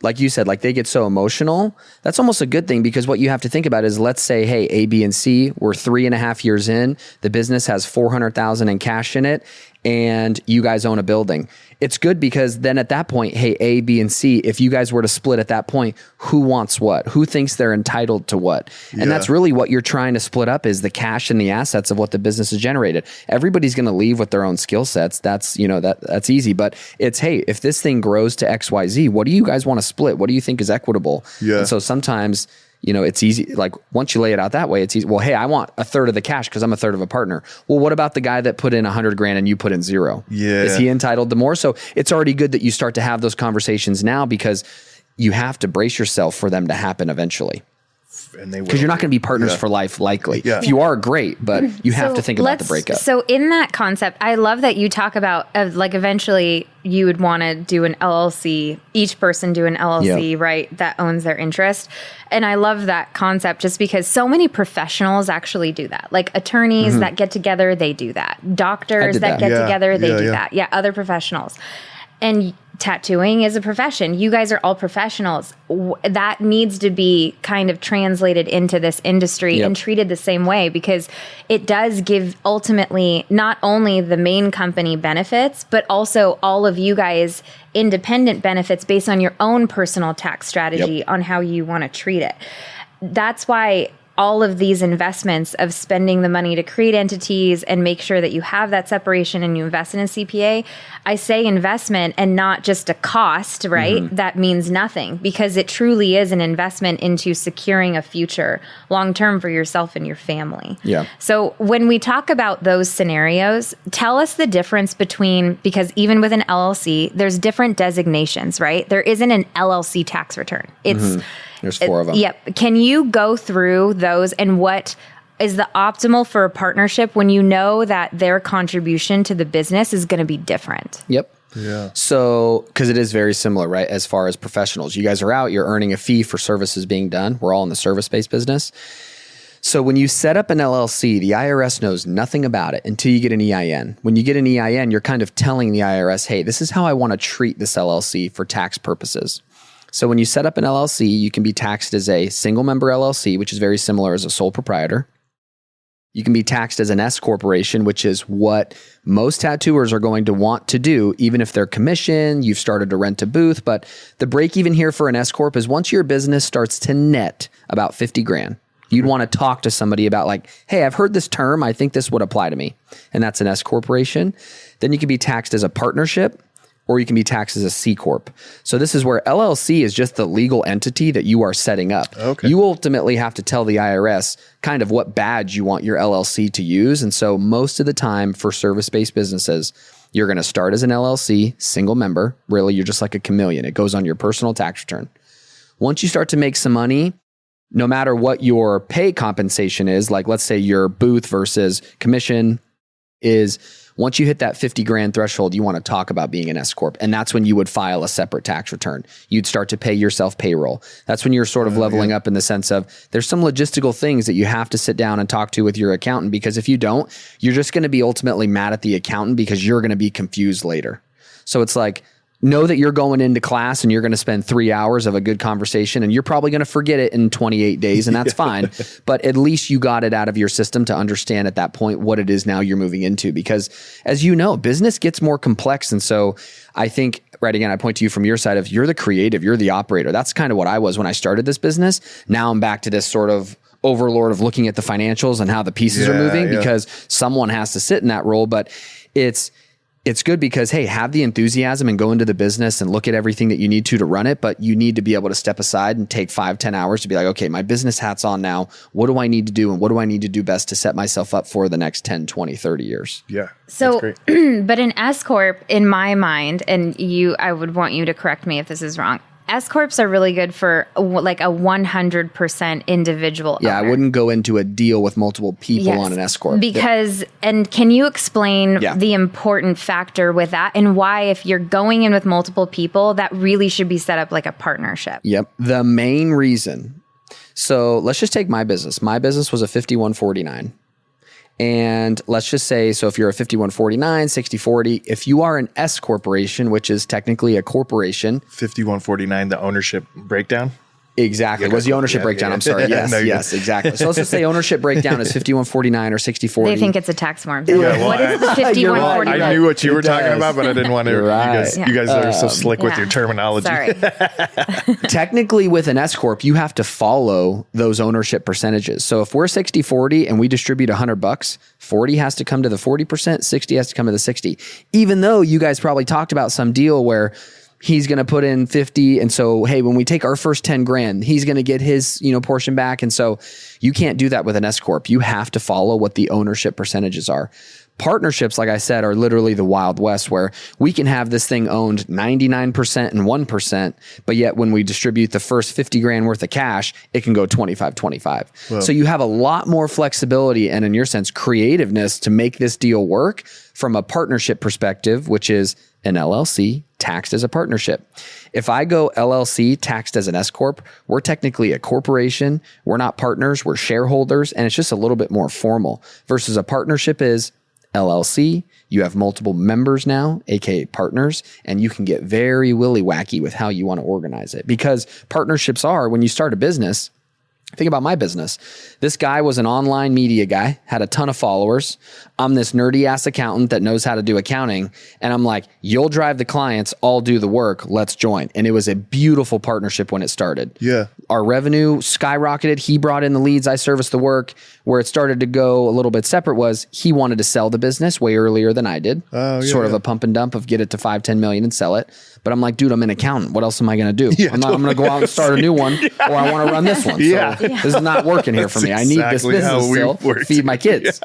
like you said, like they get so emotional. That's almost a good thing because what you have to think about is, let's say, hey, A, B, and C, we're 3.5 years in, the business has $400,000 in cash in it, and you guys own a building. It's good because then at that point, hey, A, B, and C, if you guys were to split at that point, who wants what? Who thinks they're entitled to what? And that's really what you're trying to split up is the cash and the assets of what the business has generated. Everybody's going to leave with their own skill sets. That's, that's easy. But it's, hey, if this thing grows to X, Y, Z, what do you guys want to split? What do you think is equitable? Yeah. And so sometimes, it's easy. Like once you lay it out that way, it's easy. Well, hey, I want a third of the cash because I'm a third of a partner. Well, what about the guy that put in $100,000 and you put in $0? Yeah. Is he entitled to more? So it's already good that you start to have those conversations now because you have to brace yourself for them to happen eventually. Because you're not going to be partners for life, likely. Yeah. If you are, great, but you have to think about the breakup. So in that concept, I love that you talk about like eventually you would want to do an LLC, each person do an LLC, right, that owns their interest. And I love that concept just because so many professionals actually do that. Like attorneys that get together, they do that. Doctors that get together, they do that. Yeah, other professionals. And tattooing is a profession. You guys are all professionals. That needs to be kind of translated into this industry and treated the same way because it does give ultimately not only the main company benefits, but also all of you guys independent benefits based on your own personal tax strategy on how you want to treat it. That's why all of these investments of spending the money to create entities and make sure that you have that separation and you invest in a CPA, I say investment and not just a cost, right? That means nothing because it truly is an investment into securing a future long-term for yourself and your family. Yeah. So when we talk about those scenarios, tell us the difference between, because even with an LLC, there's different designations, right? There isn't an LLC tax return. It's There's 4 of them. Yep. Can you go through those and what is the optimal for a partnership when you know that their contribution to the business is going to be different? Yep. Yeah. So, because it is very similar, right? As far as professionals, you guys are out, you're earning a fee for services being done. We're all in the service-based business. So when you set up an LLC, the IRS knows nothing about it until you get an EIN. When you get an EIN, you're kind of telling the IRS, hey, this is how I want to treat this LLC for tax purposes. So when you set up an LLC, you can be taxed as a single member LLC, which is very similar as a sole proprietor. You can be taxed as an S corporation, which is what most tattooers are going to want to do, even if they're commission, you've started to rent a booth. But the break even here for an S corp is once your business starts to net about 50 grand. You'd want to talk to somebody about like, hey, I've heard this term. I think this would apply to me. And that's an S corporation. Then you can be taxed as a partnership, or you can be taxed as a C corp. So this is where LLC is just the legal entity that you are setting up. Okay. You ultimately have to tell the IRS kind of what badge you want your LLC to use. And so most of the time for service-based businesses, you're going to start as an LLC, single member. Really, you're just like a chameleon. It goes on your personal tax return. Once you start to make some money, no matter what your pay compensation is, like let's say your booth versus commission is, once you hit that 50 grand threshold, you want to talk about being an S corp. And that's when you would file a separate tax return. You'd start to pay yourself payroll. That's when you're sort of leveling up in the sense of there's some logistical things that you have to sit down and talk to with your accountant, because if you don't, you're just going to be ultimately mad at the accountant because you're going to be confused later. So it's like, know that you're going into class and you're going to spend 3 hours of a good conversation, and you're probably going to forget it in 28 days, and that's fine. But at least you got it out of your system to understand at that point what it is now you're moving into. Because as you know, business gets more complex. And so I think, right, again, I point to you from your side of you're the creative, you're the operator. That's kind of what I was when I started this business. Now I'm back to this sort of overlord of looking at the financials and how the pieces are moving because someone has to sit in that role. But it's good because, hey, have the enthusiasm and go into the business and look at everything that you need to run it. But you need to be able to step aside and take 5-10 hours to be like, okay, my business hat's on now. What do I need to do? And what do I need to do best to set myself up for the next 10, 20, 30 years? Yeah. So, but an S corp in my mind, and I would want you to correct me if this is wrong. S corps are really good for like a 100% individual owner. I wouldn't go into a deal with multiple people on an S corp. Because, and can you explain the important factor with that and why, if you're going in with multiple people, that really should be set up like a partnership? Yep. The main reason. So let's just take my business. My business was a 5149. And let's just say, so if you're a 5149, 6040, if you are an S corporation, which is technically a corporation. 5149, the ownership breakdown? Exactly. Was the ownership breakdown? I'm sorry. Yes, yes, exactly. So let's just say ownership breakdown is 5149 or 6040. They think it's a tax form. What is the 5149? I knew what you were talking about, but I didn't want to. You guys are so slick with your terminology. Sorry. Technically, with an S corp, you have to follow those ownership percentages. So if we're 60-40 and we distribute $100, 40 has to come to the 40%, 60 has to come to the 60. Even though you guys probably talked about some deal where he's going to put in 50. And so, hey, when we take our first 10 grand, he's going to get his, portion back. And so you can't do that with an S corp. You have to follow what the ownership percentages are. Partnerships, like I said, are literally the Wild West, where we can have this thing owned 99% and 1%, but yet when we distribute the first 50 grand worth of cash, it can go 25. Well, so you have a lot more flexibility and, in your sense, creativeness to make this deal work from a partnership perspective, which is an LLC taxed as a partnership. If I go LLC taxed as an S corp, we're technically a corporation. We're not partners, we're shareholders, and it's just a little bit more formal versus a partnership is LLC. You have multiple members now, aka partners, and you can get very willy-wacky with how you want to organize it. Because partnerships are, when you start a business, think about my business. This guy was an online media guy, had a ton of followers. I'm this nerdy ass accountant that knows how to do accounting. And I'm like, you'll drive the clients, I'll do the work, let's join. And it was a beautiful partnership when it started. Yeah. Our revenue skyrocketed. He brought in the leads, I serviced the work. Where it started to go a little bit separate was he wanted to sell the business way earlier than I did. Sort of a pump and dump of get it to 5-10 million and sell it. But I'm like, dude, I'm an accountant. What else am I going to do? I'm going to go out and start a new one, or I want to run this one. So this is not working here for me. I need this business still to feed my kids.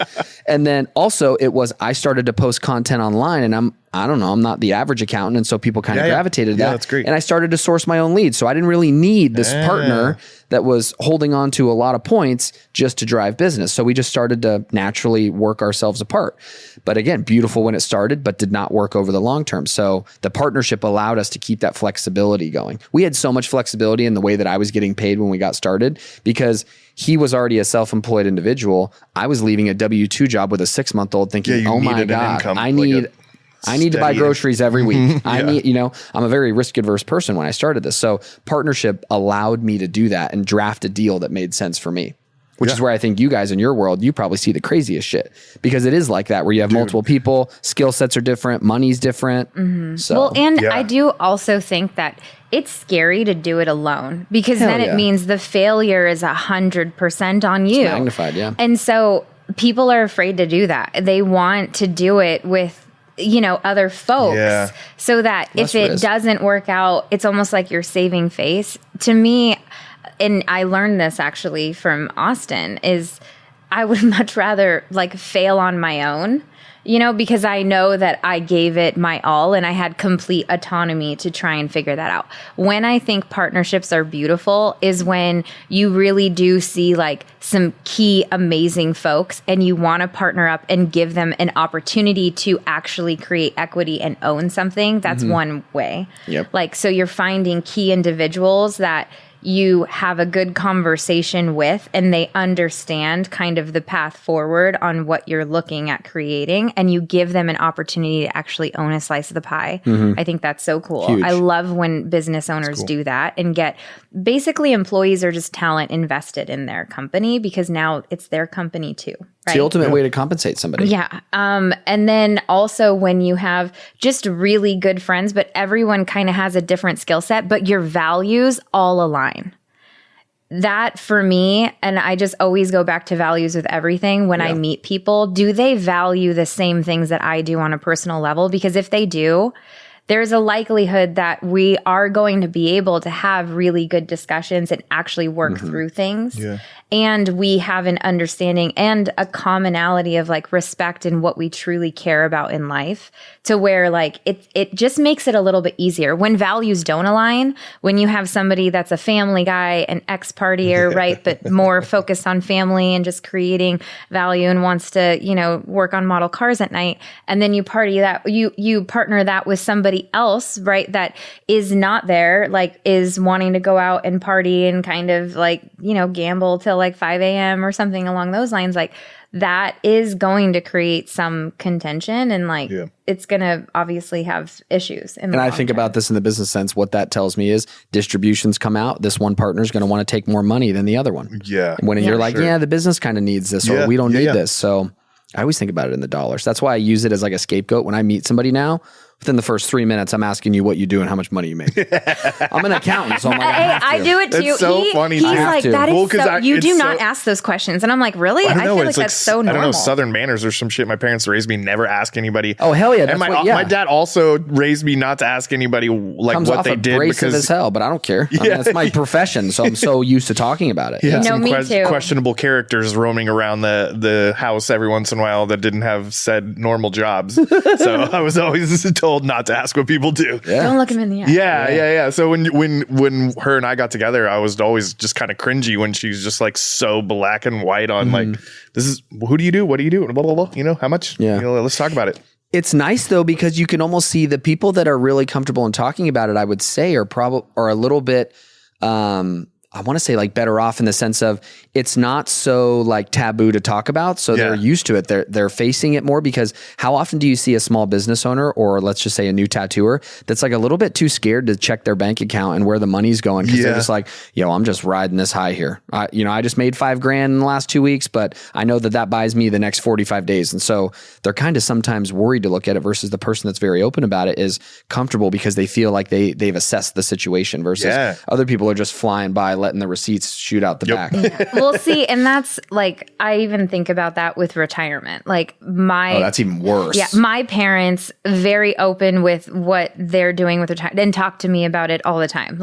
And then also it was, I started to post content online, and I don't know, I'm not the average accountant. And so people kind of gravitated to that. That's great. And I started to source my own leads. So I didn't really need this partner that was holding on to a lot of points just to drive business. So we just started to naturally work ourselves apart. But again, beautiful when it started, but did not work over the long term. So the partnership allowed us to keep that flexibility going. We had so much flexibility in the way that I was getting paid when we got started because he was already a self-employed individual. I was leaving a W-2 job with a 6-month-old thinking, oh my God, I need to buy groceries every week. I need, I'm a very risk adverse person when I started this. So partnership allowed me to do that and draft a deal that made sense for me, which is where I think you guys in your world, you probably see the craziest shit because it is like that where you have multiple people, skill sets are different, money's different. So, well, and I do also think that it's scary to do it alone because then it means the failure is 100% on you. It's magnified. Yeah. And so people are afraid to do that. They want to do it with other folks so that if it doesn't work out, it's almost like you're saving face. To me, and I learned this actually from Austin, is I would much rather fail on my own, because I know that I gave it my all and I had complete autonomy to try and figure that out. When I think partnerships are beautiful is when you really do see some key amazing folks and you want to partner up and give them an opportunity to actually create equity and own something. That's one way. Yep. So you're finding key individuals that you have a good conversation with and they understand kind of the path forward on what you're looking at creating and you give them an opportunity to actually own a slice of the pie. I think that's so cool. Huge. I love when business owners do that and get basically employees are just talent invested in their company because now it's their company too. Right? It's the ultimate way to compensate somebody. Yeah. And then also when you have just really good friends, but everyone kind of has a different skill set, but your values all align. That for me, and I just always go back to values with everything when I meet people, do they value the same things that I do on a personal level? Because if they do, there's a likelihood that we are going to be able to have really good discussions and actually work through things. Yeah. And we have an understanding and a commonality of respect and what we truly care about in life to where it just makes it a little bit easier. When values don't align, when you have somebody that's a family guy, an ex-partier, right, but more focused on family and just creating value and wants to, work on model cars at night, and then you partner that with somebody else, right, that is not there, is wanting to go out and party and kind of gamble till 5 a.m. or something along those lines, that is going to create some contention and it's going to obviously have issues. And I think about this in the business sense. What that tells me is distributions come out. This one partner is going to want to take more money than the other one. Yeah. When you're the business kind of needs this or we don't need this. So I always think about it in the dollars. That's why I use it as a scapegoat when I meet somebody now. Within the first 3 minutes, I'm asking you what you do and how much money you make. I'm an accountant, so I'm I do it too. It's so funny. He's that is you do not so, ask those questions. And I'm really? I feel that's so normal. I don't know, Southern manners or some shit. My parents raised me never ask anybody. Oh, hell yeah. And my dad also raised me not to ask anybody Comes what off they did. Abrasive as hell, but I don't care. I mean, that's my profession, so I'm so used to talking about it. Yeah. No, me too. Questionable characters roaming around the house every once in a while that didn't have said normal jobs. So I was always told not to ask what people do. Yeah. Don't look him in the eye. Yeah. So when her and I got together, I was always just kind of cringy when she's just so black and white on this is who do you do? What do you do? Blah, blah, blah. How much? Yeah. Let's talk about it. It's nice though, because you can almost see the people that are really comfortable in talking about it, I would say are a little bit, I want to say better off in the sense of it's not so taboo to talk about. So they're used to it. They're facing it more because how often do you see a small business owner or let's just say a new tattooer that's a little bit too scared to check their bank account and where the money's going? Cause they're just I'm just riding this high here. I just made $5,000 in the last 2 weeks, but I know that buys me the next 45 days. And so they're kind of sometimes worried to look at it versus the person that's very open about it is comfortable because they feel like they've assessed the situation versus other people are just flying by, letting the receipts shoot out the back. Yeah. Well, see, and that's I even think about that with retirement. That's even worse. Yeah. My parents very open with what they're doing with retirement and talk to me about it all the time.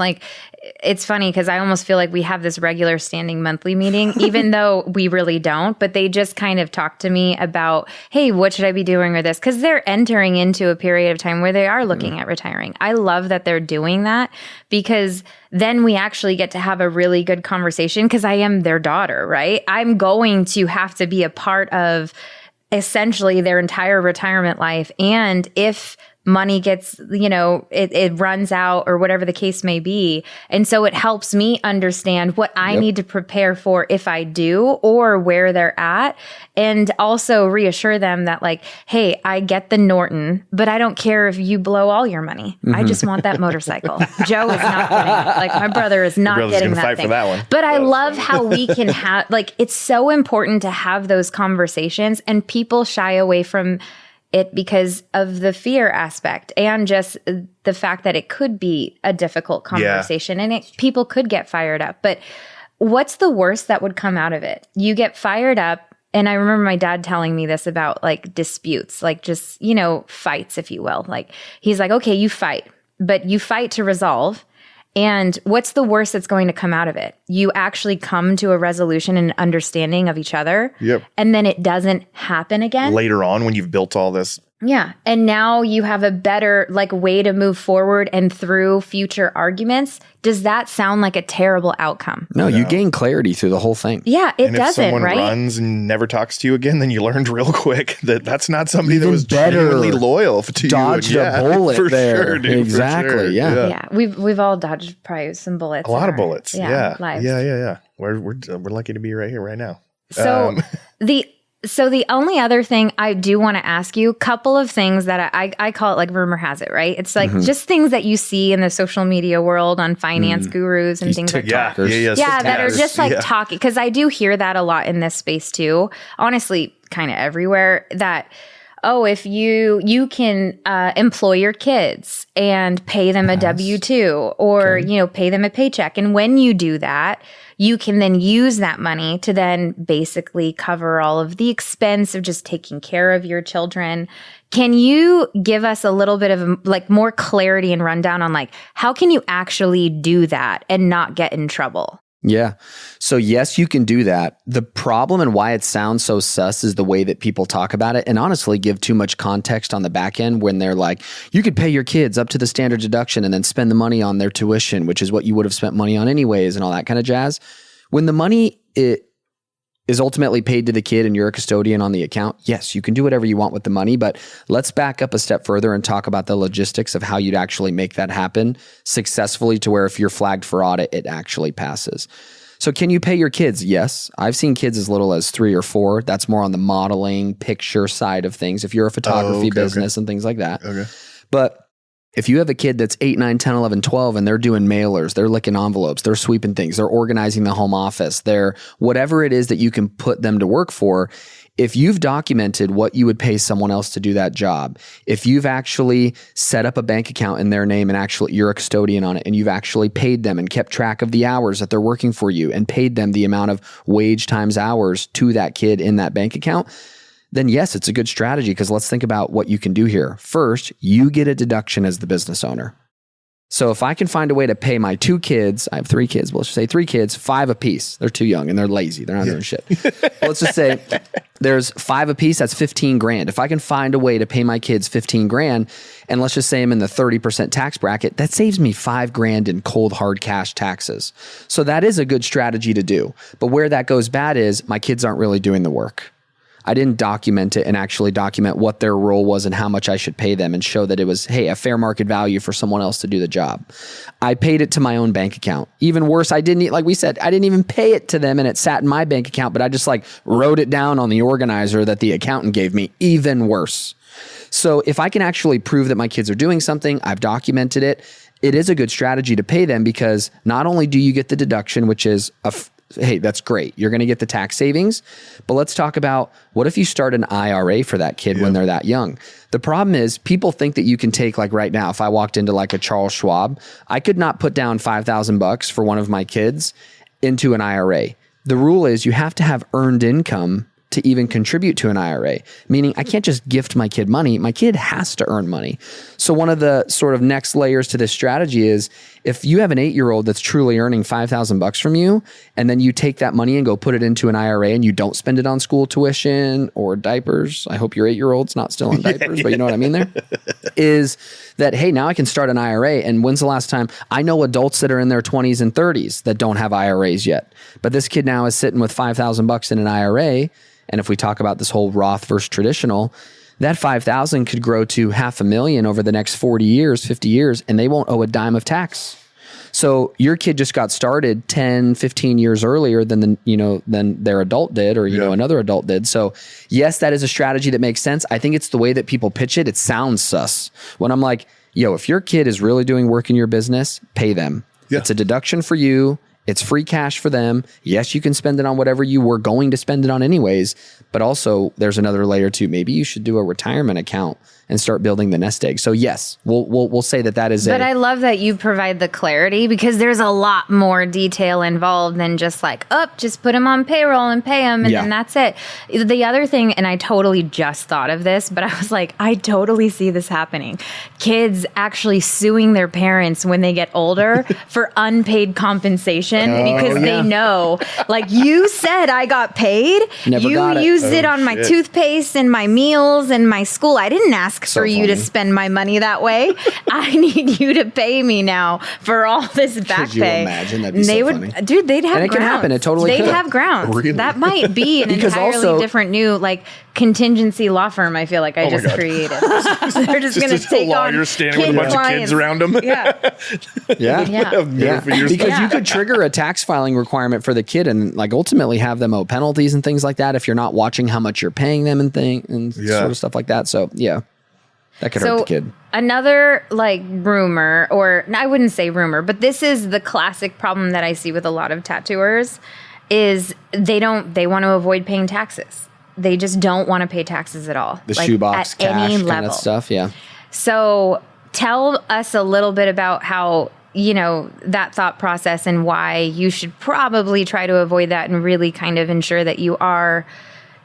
it's funny because I almost feel like we have this regular standing monthly meeting, even though we really don't. But they just kind of talk to me about, hey, what should I be doing with this? Because they're entering into a period of time where they are looking at retiring. I love that they're doing that because then we actually get to have a really good conversation because I am their daughter, right? I'm going to have to be a part of essentially their entire retirement life. And if money gets, it runs out or whatever the case may be. And so it helps me understand what I need to prepare for if I do or where they're at. And also reassure them that like, hey, I get the Norton, but I don't care if you blow all your money. I just want that motorcycle. Joe is not getting it. Like my brother is not getting that fight thing. For that one. But I love how we can have, like, it's so important to have those conversations, and people shy away from it because of the fear aspect and just the fact that it could be a difficult conversation and people could get fired up. But what's the worst that would come out of it? You get fired up. And I remember my dad telling me this about like disputes, like just, fights, if you will. Like he's like, okay, you fight, but you fight to resolve. And what's the worst that's going to come out of it? You actually come to a resolution and understanding of each other. Yep. And then it doesn't happen again. Later on when you've built all this. Yeah. And now you have a better way to move forward and through future arguments. Does that sound like a terrible outcome? No, you gain clarity through the whole thing. Yeah, it and doesn't, if someone right? runs and never talks to you again, then you learned real quick that that's not somebody Even that was genuinely loyal to dodged you. a bullet for there. Sure, dude, exactly. For sure. Yeah. Yeah. We've all dodged probably some bullets. A lot of bullets. Yeah. Lives. Yeah. We're lucky to be right here, right now. So the only other thing I do want to ask you, couple of things that I call it like rumor has it, right? It's like just things that you see in the social media world on finance gurus and things like that. That are just like talking. Because I do hear that a lot in this space too. Honestly, kind of everywhere that, oh, if you can employ your kids and pay them a W-2 or, pay them a paycheck. And when you do that, you can then use that money to then basically cover all of the expense of just taking care of your children. Can you give us a little bit of more clarity and rundown on how can you actually do that and not get in trouble? Yeah. So yes, you can do that. The problem and why it sounds so sus is the way that people talk about it, and honestly give too much context on the back end when they're like, you could pay your kids up to the standard deduction and then spend the money on their tuition, which is what you would have spent money on anyways and all that kind of jazz. When the money is ultimately paid to the kid and you're a custodian on the account, yes, you can do whatever you want with the money, but let's back up a step further and talk about the logistics of how you'd actually make that happen successfully to where if you're flagged for audit, it actually passes. So can you pay your kids? Yes. I've seen kids as little as 3 or 4. That's more on the modeling, picture side of things. If you're a photography business and things like that. Okay. But if you have a kid that's 8, 9, 10, 11, 12, and they're doing mailers, they're licking envelopes, they're sweeping things, they're organizing the home office, they're whatever it is that you can put them to work for, if you've documented what you would pay someone else to do that job, if you've actually set up a bank account in their name and actually you're a custodian on it and you've actually paid them and kept track of the hours that they're working for you and paid them the amount of wage times hours to that kid in that bank account, then yes, it's a good strategy because let's think about what you can do here. First, you get a deduction as the business owner. So if I can find a way to pay my 2 kids, I have 3 kids, but let's just say 3 kids, 5 apiece. They're too young and they're lazy. They're not doing shit. Let's just say there's 5 apiece, that's 15 grand. If I can find a way to pay my kids 15 grand, and let's just say I'm in the 30% tax bracket, that saves me 5 grand in cold hard cash taxes. So that is a good strategy to do. But where that goes bad is my kids aren't really doing the work. I didn't document it and actually document what their role was and how much I should pay them and show that it was, hey, a fair market value for someone else to do the job. I paid it to my own bank account. Even worse, I didn't, like we said, I didn't even pay it to them and it sat in my bank account, but I just wrote it down on the organizer that the accountant gave me. Even worse. So if I can actually prove that my kids are doing something, I've documented it, it is a good strategy to pay them because not only do you get the deduction, which is hey, that's great. You're going to get the tax savings. But let's talk about what if you start an IRA for that kid when they're that young? The problem is people think that you can take right now, if I walked into a Charles Schwab, I could not put down $5,000 for one of my kids into an IRA. The rule is you have to have earned income to even contribute to an IRA, meaning I can't just gift my kid money. My kid has to earn money. So one of the sort of next layers to this strategy is if you have an 8-year-old that's truly earning $5,000 from you, and then you take that money and go put it into an IRA and you don't spend it on school tuition or diapers. I hope your 8-year-old's not still on diapers, but you know what I mean there? Is that, hey, now I can start an IRA. And when's the last time? I know adults that are in their 20s and 30s that don't have IRAs yet. But this kid now is sitting with $5,000 in an IRA. And if we talk about this whole Roth versus traditional, that $5,000 could grow to $500,000 over the next 40 years, 50 years, and they won't owe a dime of tax. So your kid just got started 10, 15 years earlier than their adult did, or another adult did. So yes, that is a strategy that makes sense. I think it's the way that people pitch it. It sounds sus. When I'm like, yo, if your kid is really doing work in your business, pay them. Yeah. It's a deduction for you. It's free cash for them. Yes, you can spend it on whatever you were going to spend it on anyways, but also there's another layer too. Maybe you should do a retirement account and start building the nest egg. So yes, we'll say that is But I love that you provide the clarity, because there's a lot more detail involved than just like, just put them on payroll and pay them and then that's it. The other thing, and I totally just thought of this, but I was like, I totally see this happening. Kids actually suing their parents when they get older for unpaid compensation because they know, like, you said I got paid. Never got it. You used it on my toothpaste and my meals and my school. I didn't ask for you to spend my money that way. I need you to pay me now for all this back Could you pay. imagine? That'd be so funny. Dude, they'd have and it grounds. can happen. It totally They'd could. have grounds. Really? That might be an entirely different new, like, contingency law firm. I feel like I just created. They're just going to take on lawyers standing with a bunch of kids around them. Because you could trigger a tax filing requirement for the kid and like ultimately have them owe penalties and things like that if you're not watching how much you're paying them and sort of stuff like that. So that could hurt the kid. Another like rumor, or I wouldn't say rumor, but this is the classic problem that I see with a lot of tattooers is they want to avoid paying taxes. They just don't want to pay taxes at all. The shoebox at cash any kind level. of stuff. Yeah. So tell us a little bit about how, that thought process and why you should probably try to avoid that and really kind of ensure that you are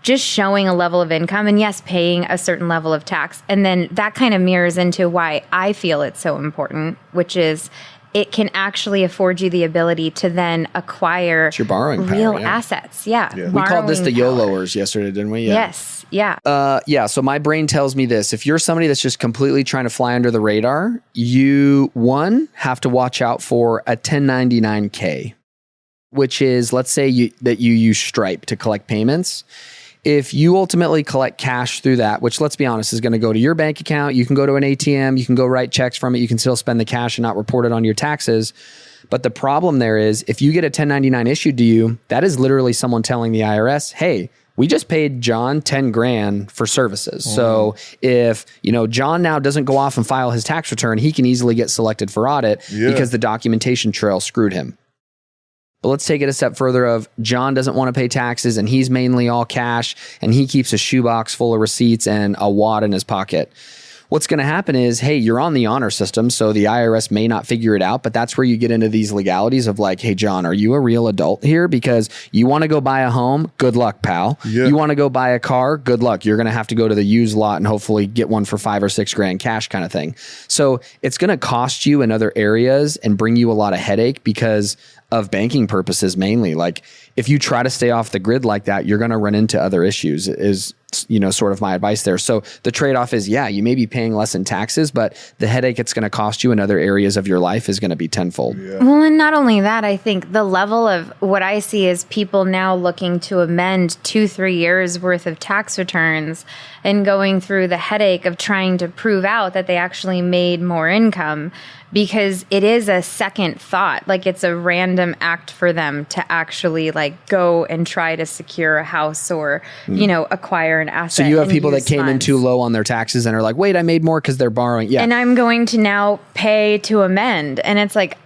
just showing a level of income and yes, paying a certain level of tax. And then that kind of mirrors into why I feel it's so important, which is it can actually afford you the ability to then acquire your borrowing real power, assets. Yeah. We called this the YOLOers yesterday, didn't we? Yeah. Yes. Yeah. So my brain tells me this. If you're somebody that's just completely trying to fly under the radar, you, have to watch out for a 1099K, which is, let's say you use Stripe to collect payments. If you ultimately collect cash through that, which let's be honest, is going to go to your bank account, you can go to an ATM, you can go write checks from it, you can still spend the cash and not report it on your taxes. But the problem there is if you get a 1099 issued to you, that is literally someone telling the IRS, hey, we just paid John 10 grand for services. So if, John now doesn't go off and file his tax return, he can easily get selected for audit because the documentation trail screwed him. But let's take it a step further of John doesn't want to pay taxes and he's mainly all cash and he keeps a shoebox full of receipts and a wad in his pocket. What's going to happen is, hey, you're on the honor system, so the IRS may not figure it out, but that's where you get into these legalities of like, hey, John, are you a real adult here? Because you want to go buy a home? Good luck, pal. Yeah. You want to go buy a car? Good luck. You're going to have to go to the used lot and hopefully get one for $5 or $6 grand cash kind of thing. So it's going to cost you in other areas and bring you a lot of headache because of banking purposes mainly. Like if you try to stay off the grid like that, you're going to run into other issues is, sort of my advice there. So the trade-off is, you may be paying less in taxes, but the headache it's going to cost you in other areas of your life is going to be tenfold. Yeah. Well, and not only that, I think the level of what I see is people now looking to amend 2-3 years worth of tax returns and going through the headache of trying to prove out that they actually made more income because it is a second thought. Like it's a random act for them to actually like go and try to secure a house or, acquire an asset. So you have people that came in funds. too low on their taxes and are like, wait, I made more because they're borrowing. Yeah. And I'm going to now pay to amend. And it's like,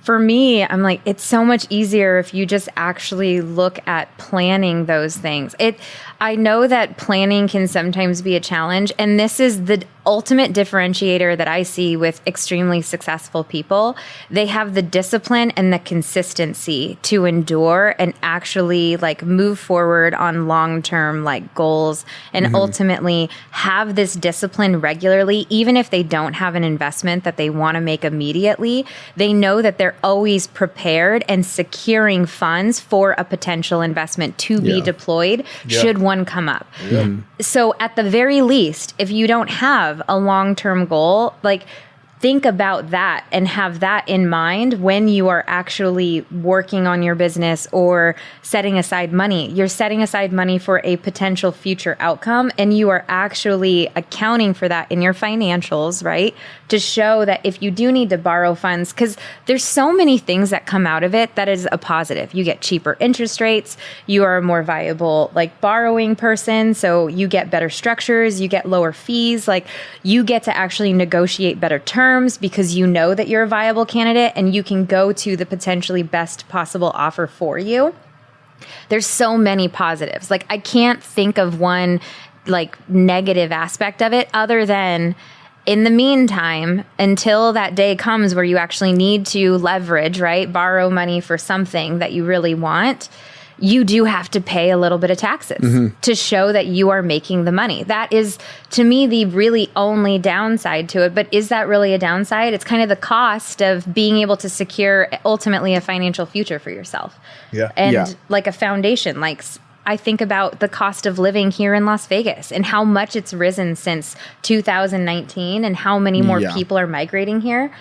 for me, I'm like, it's so much easier if you just actually look at planning those things. I know that planning can sometimes be a challenge, and this is the ultimate differentiator that I see with extremely successful people. They have the discipline and the consistency to endure and actually like move forward on long-term like goals and ultimately have this discipline regularly. Even if they don't have an investment that they want to make immediately, they know that they're always prepared and securing funds for a potential investment to be deployed should one come up. So at the very least, if you don't have a long-term goal, like think about that and have that in mind when you are actually working on your business or setting aside money. You're setting aside money for a potential future outcome, and you are actually accounting for that in your financials, right? To show that if you do need to borrow funds, because there's so many things that come out of it that is a positive. You get cheaper interest rates. You are a more viable like borrowing person. So you get better structures, you get lower fees, like you get to actually negotiate better terms because you know that you're a viable candidate and you can go to the potentially best possible offer for you. There's so many positives. Like I can't think of one like negative aspect of it other than in the meantime, until that day comes where you actually need to leverage, right? Borrow money for something that you really want. You do have to pay a little bit of taxes to show that you are making the money. That is, to me, the really only downside to it. But is that really a downside? It's kind of the cost of being able to secure ultimately a financial future for yourself. And like a foundation, like I think about the cost of living here in Las Vegas and how much it's risen since 2019 and how many more people are migrating here.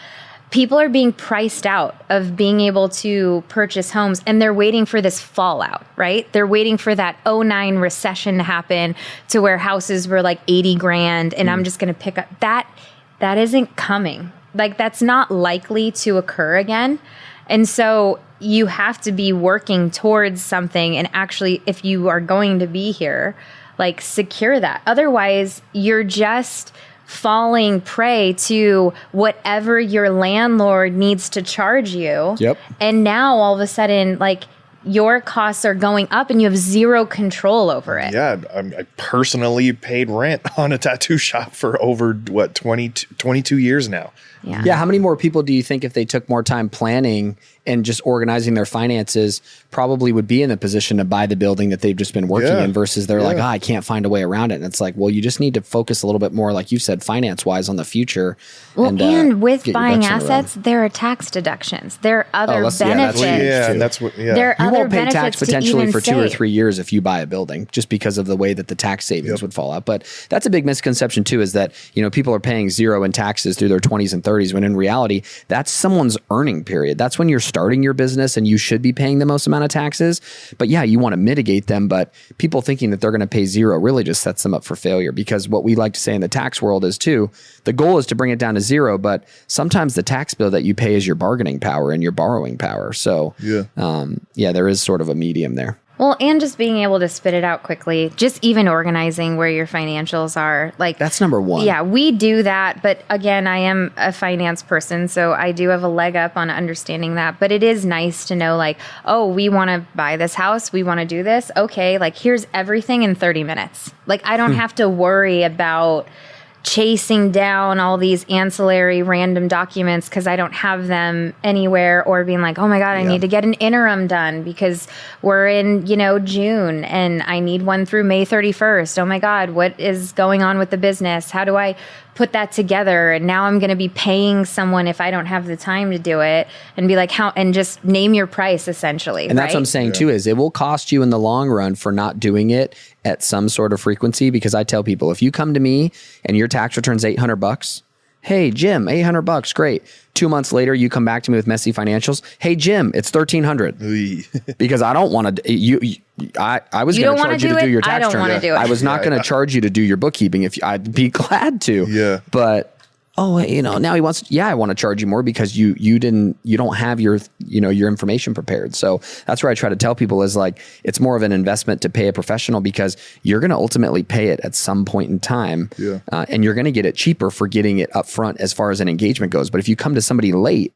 People are being priced out of being able to purchase homes, and they're waiting for this fallout, right? They're waiting for that 2009 recession to happen to where houses were like 80 grand and I'm just going to pick up that isn't coming. Like that's not likely to occur again. And so you have to be working towards something, and actually if you are going to be here, like secure that. Otherwise, you're just falling prey to whatever your landlord needs to charge you. And now all of a sudden, like your costs are going up and you have zero control over it. I personally paid rent on a tattoo shop for over 22 years now. How many more people do you think if they took more time planning and just organizing their finances probably would be in a position to buy the building that they've just been working in versus they're like, I can't find a way around it. And it's like, well, you just need to focus a little bit more, like you said, finance wise on the future. Well, and with buying assets, there are tax deductions. There are other benefits. There are you other won't pay benefits tax potentially for 2 or save. 3 years if you buy a building just because of the way that the tax savings would fall out. But that's a big misconception too, is that, you know, people are paying zero in taxes through their 20s and 30s when in reality, that's someone's earning period. That's when you're starting your business and you should be paying the most amount of taxes. But yeah, you want to mitigate them, but people thinking that they're going to pay zero really just sets them up for failure, because what we like to say in the tax world is too, the goal is to bring it down to zero, but sometimes the tax bill that you pay is your bargaining power and your borrowing power. So there is sort of a medium there. Well, and just being able to spit it out quickly, just even organizing where your financials are. Like that's number one. Yeah, we do that. But again, I am a finance person, so I do have a leg up on understanding that. But it is nice to know like, oh, we want to buy this house. We want to do this. Okay, like here's everything in 30 minutes. Like I don't have to worry about chasing down all these ancillary random documents because I don't have them anywhere, or being like, oh my God, I need to get an interim done because we're in, June and I need one through May 31st. Oh my God, what is going on with the business? How do I put that together? And now I'm going to be paying someone if I don't have the time to do it, and be like, how, and just name your price essentially. And that's what I'm saying too, is it will cost you in the long run for not doing it at some sort of frequency. Because I tell people, if you come to me and your tax return's $800, hey Jim, $800, great. 2 months later, you come back to me with messy financials. Hey Jim, it's $1,300. Because I don't want to. I was going to charge you to do your tax return. I don't want to do it. I was not going to charge you to do your bookkeeping. If I'd be glad to. But now he wants. I want to charge you more because you don't have your information prepared. So that's where I try to tell people is like, it's more of an investment to pay a professional, because you're going to ultimately pay it at some point in time, and you're going to get it cheaper for getting it up front as far as an engagement goes. But if you come to somebody late,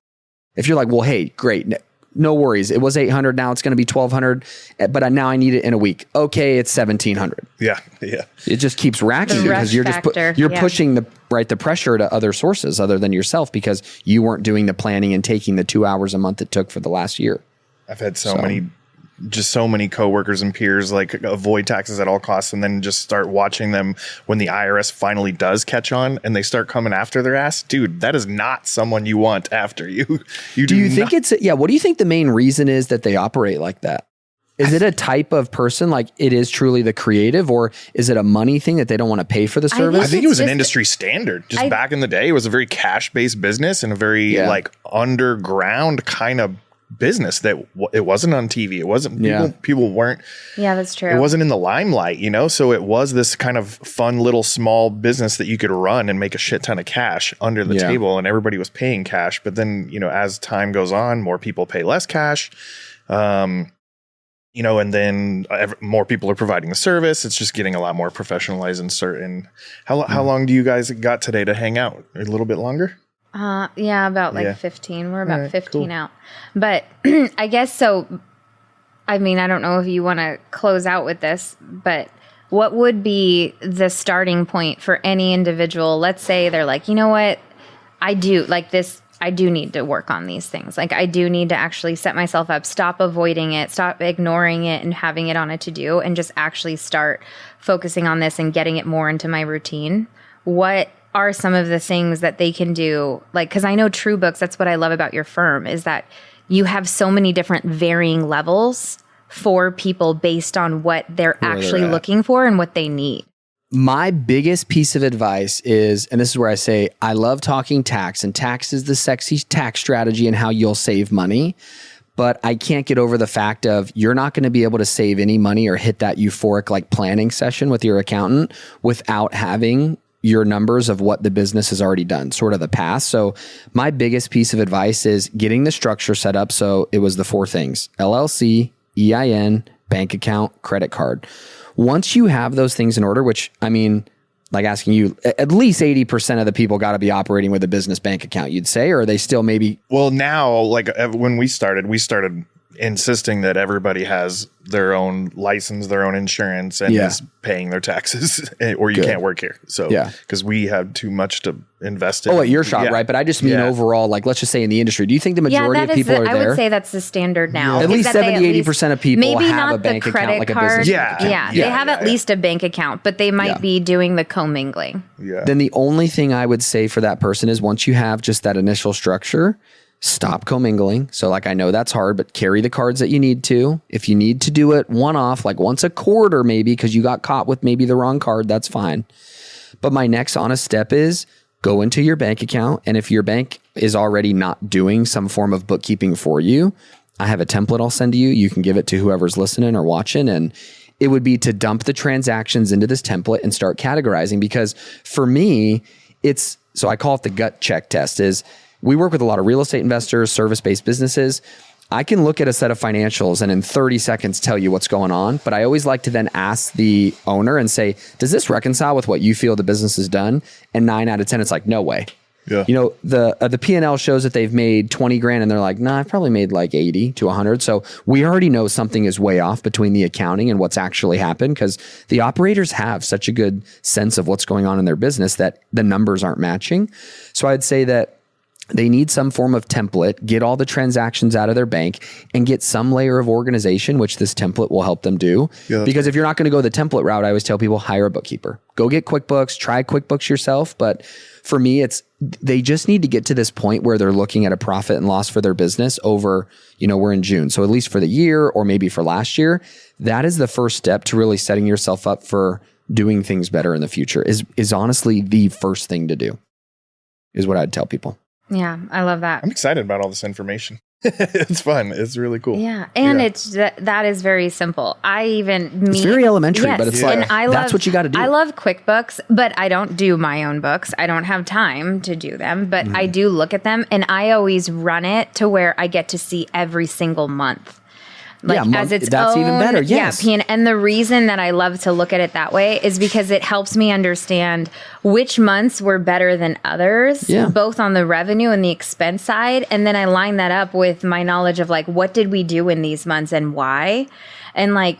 if you're like, well, hey, great, No worries. It was 800. Now it's going to be 1200, but now I need it in a week. Okay. It's 1700. Yeah. Yeah. It just keeps racking The because you're factor, just you're yeah. pushing the pressure to other sources other than yourself because you weren't doing the planning and taking the 2 hours a month it took for the last year. I've had so many coworkers and peers like avoid taxes at all costs and then just start watching them when the IRS finally does catch on and they start coming after their ass. Dude, that is not someone you want after you. Do you think what do you think the main reason is that they operate like that? Is it a type of person like it is truly the creative, or is it a money thing that they don't want to pay for the service? I think it was an industry standard. Just back in the day, it was a very cash-based business and a very like underground kind of business that it wasn't on TV. It wasn't people weren't. Yeah, that's true. It wasn't in the limelight, you know? So it was this kind of fun little small business that you could run and make a shit ton of cash under the table, and everybody was paying cash. But then, you know, as time goes on, more people pay less cash. You know, and then more people are providing the service. It's just getting a lot more professionalized and certain. How long do you guys got today to hang out? A little bit longer? Yeah, about 15. We're about 15 out. But I guess so. I mean, I don't know if you want to close out with this, but what would be the starting point for any individual? Let's say they're like, you know what? I do need to work on these things. Like I do need to actually set myself up, stop avoiding it, stop ignoring it and having it on a to-do and just actually start focusing on this and getting it more into my routine. What are some of the things that they can do? Like, cause I know True Books, that's what I love about your firm is that you have so many different varying levels for people based on what they're actually looking for and what they need. My biggest piece of advice is, and this is where I say, I love talking tax, and tax is the sexy tax strategy and how you'll save money. But I can't get over the fact of you're not going to be able to save any money or hit that euphoric like planning session with your accountant without having your numbers of what the business has already done, sort of the past. So my biggest piece of advice is getting the structure set up. So it was the 4 things: LLC, EIN, bank account, credit card. Once you have those things in order, which I mean, like asking you, at least 80% of the people got to be operating with a business bank account, you'd say, or are they still maybe? Well, now, like when we started insisting that everybody has their own license, their own insurance, and is paying their taxes, or you can't work here. So, because we have too much to invest in. Oh, at your shop, right? But I just mean overall, like let's just say in the industry, do you think the majority of people are there? I would say that's the standard now. At least 70-80% of people have a bank account, like a business account. They have at least a bank account, but they might be doing the commingling. Then the only thing I would say for that person is once you have just that initial structure, stop commingling. So like, I know that's hard, but carry the cards that you need to. If you need to do it one-off, like once a quarter maybe, because you got caught with maybe the wrong card, that's fine. But my next honest step is go into your bank account. And if your bank is already not doing some form of bookkeeping for you, I have a template I'll send to you. You can give it to whoever's listening or watching. And it would be to dump the transactions into this template and start categorizing. Because for me, so I call it the gut check test is, we work with a lot of real estate investors, service-based businesses. I can look at a set of financials and in 30 seconds tell you what's going on. But I always like to then ask the owner and say, does this reconcile with what you feel the business has done? And 9 out of 10, it's like, no way. Yeah. You know, the P&L shows that they've made 20 grand and they're like, nah, I've probably made like 80 to 100. So we already know something is way off between the accounting and what's actually happened because the operators have such a good sense of what's going on in their business that the numbers aren't matching. So I'd say that they need some form of template, get all the transactions out of their bank and get some layer of organization, which this template will help them do. Yeah, because if you're not going to go the template route, I always tell people, hire a bookkeeper. Go get QuickBooks, try QuickBooks yourself. But for me, they just need to get to this point where they're looking at a profit and loss for their business over, we're in June. So at least for the year or maybe for last year, that is the first step to really setting yourself up for doing things better in the future is honestly the first thing to do, is what I'd tell people. Yeah, I love that. I'm excited about all this information. It's fun. It's really cool. Yeah, and that is very simple. It's very elementary, but it's like that's what you got to do. I love QuickBooks, but I don't do my own books. I don't have time to do them, but I do look at them, and I always run it to where I get to see every single month. as its that's own, even better. Yes. And the reason that I love to look at it that way is because it helps me understand which months were better than others, both on the revenue and the expense side. And then I line that up with my knowledge of like, what did we do in these months and why? And like,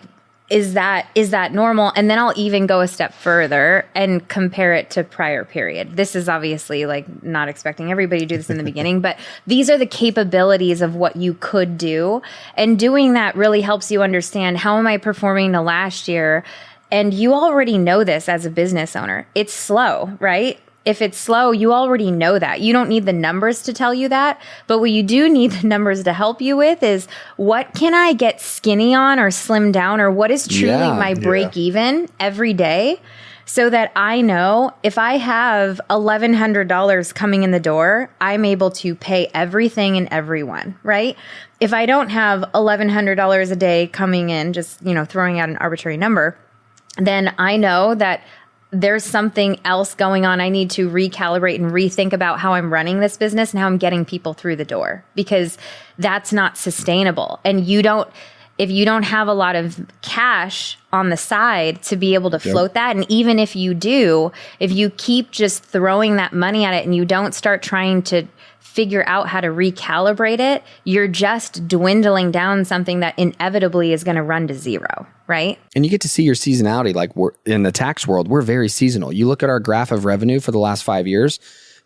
is that normal? And then I'll even go a step further and compare it to prior period. This is obviously like not expecting everybody to do this in the beginning, but these are the capabilities of what you could do. And doing that really helps you understand, how am I performing to last year? And you already know this as a business owner. It's slow, right? If it's slow, you already know that. You don't need the numbers to tell you that. But what you do need the numbers to help you with is, what can I get skinny on or slim down, or what is truly my break even every day, so that I know if I have $1,100 coming in the door, I'm able to pay everything and everyone, right? If I don't have $1,100 a day coming in, just, throwing out an arbitrary number, then I know that there's something else going on. I need to recalibrate and rethink about how I'm running this business and how I'm getting people through the door, because that's not sustainable. And if you don't have a lot of cash on the side to be able to float that, and even if you do, if you keep just throwing that money at it and you don't start trying to figure out how to recalibrate it, you're just dwindling down something that inevitably is going to run to zero, right? And you get to see your seasonality. Like, we're in the tax world, we're very seasonal. You look at our graph of revenue for the last 5 years,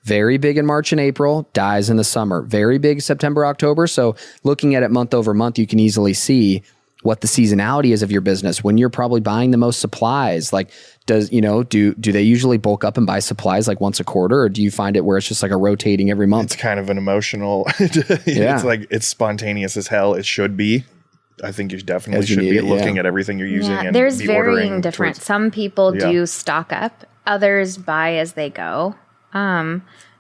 very big in March and April, dies in the summer, very big September, October. So looking at it month over month, you can easily see what the seasonality is of your business, when you're probably buying the most supplies. Like, do they usually bulk up and buy supplies like once a quarter, or do you find it where it's just like a rotating every month? It's kind of an emotional, it's like, it's spontaneous as hell. It should be. I think you definitely should be looking at everything you're using. And there's be varying different. Some people do stock up, others buy as they go.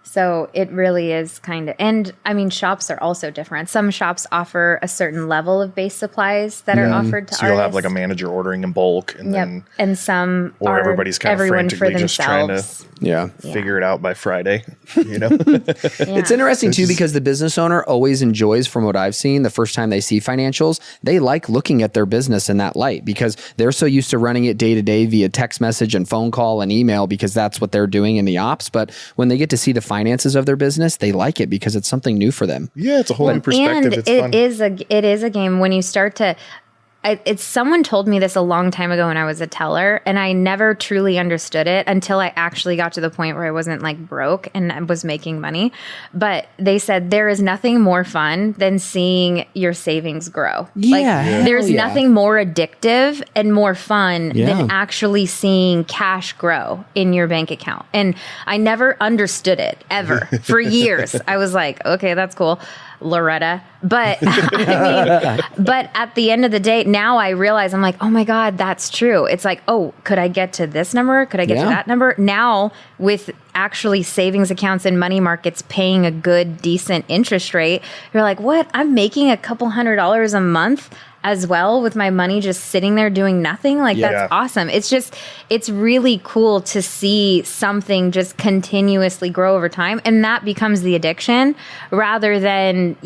So it really is kind of, and I mean, shops are also different. Some shops offer a certain level of base supplies that are offered to artists. So you'll have like a manager ordering in bulk, and then, and some or everybody's kind of frantically just trying to figure it out by Friday. It's interesting too, because the business owner always enjoys, from what I've seen, the first time they see financials, they like looking at their business in that light, because they're so used to running it day to day via text message and phone call and email, because that's what they're doing in the ops. But when they get to see the finances of their business, they like it because it's something new for them. Yeah, it's a whole new perspective. And it's fun. It is a game when you start to. Someone told me this a long time ago when I was a teller, and I never truly understood it until I actually got to the point where I wasn't like broke and I was making money. But they said there is nothing more fun than seeing your savings grow. There's nothing more addictive and more fun than actually seeing cash grow in your bank account. And I never understood it ever. For years, I was like, okay, that's cool, Loretta. But but at the end of the day, now I realize, I'm like, oh my God, that's true. It's like, oh, could I get to this number? Could I get to that number? Now, with actually savings accounts and money markets paying a good, decent interest rate, you're like, what? I'm making a couple $100 a month as well with my money just sitting there doing nothing. Like, that's awesome. It's really cool to see something just continuously grow over time. And that becomes the addiction, rather than,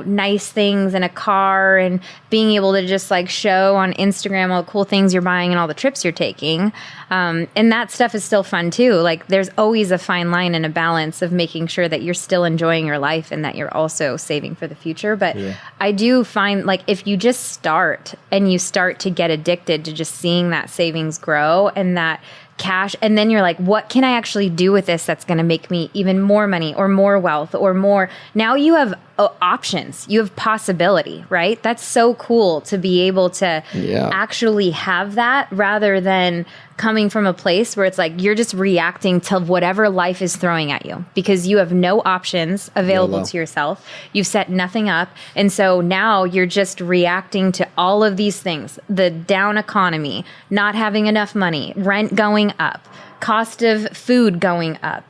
nice things and a car and being able to just like show on Instagram all the cool things you're buying and all the trips you're taking. And that stuff is still fun too. Like, there's always a fine line and a balance of making sure that you're still enjoying your life and that you're also saving for the future. But I do find, like, if you just start and you start to get addicted to just seeing that savings grow and that cash, and then you're like, what can I actually do with this that's going to make me even more money or more wealth or more? Now you have options, you have possibility, right? That's so cool to be able to actually have that, rather than coming from a place where it's like you're just reacting to whatever life is throwing at you, because you have no options available to yourself. You've set nothing up. And so now you're just reacting to all of these things: the down economy, not having enough money, rent going up, cost of food going up,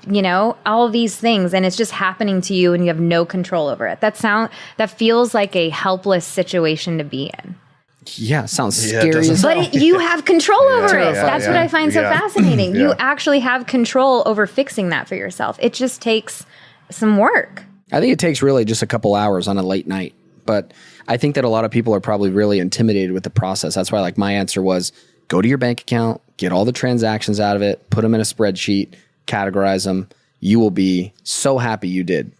all of these things. And it's just happening to you and you have no control over it. That feels like a helpless situation to be in. Yeah, sounds scary. But you have control over it. That's what I find so fascinating. You actually have control over fixing that for yourself. It just takes some work. I think it takes really just a couple hours on a late night. But I think that a lot of people are probably really intimidated with the process. That's why like my answer was go to your bank account, get all the transactions out of it, put them in a spreadsheet, categorize them. You will be so happy you did.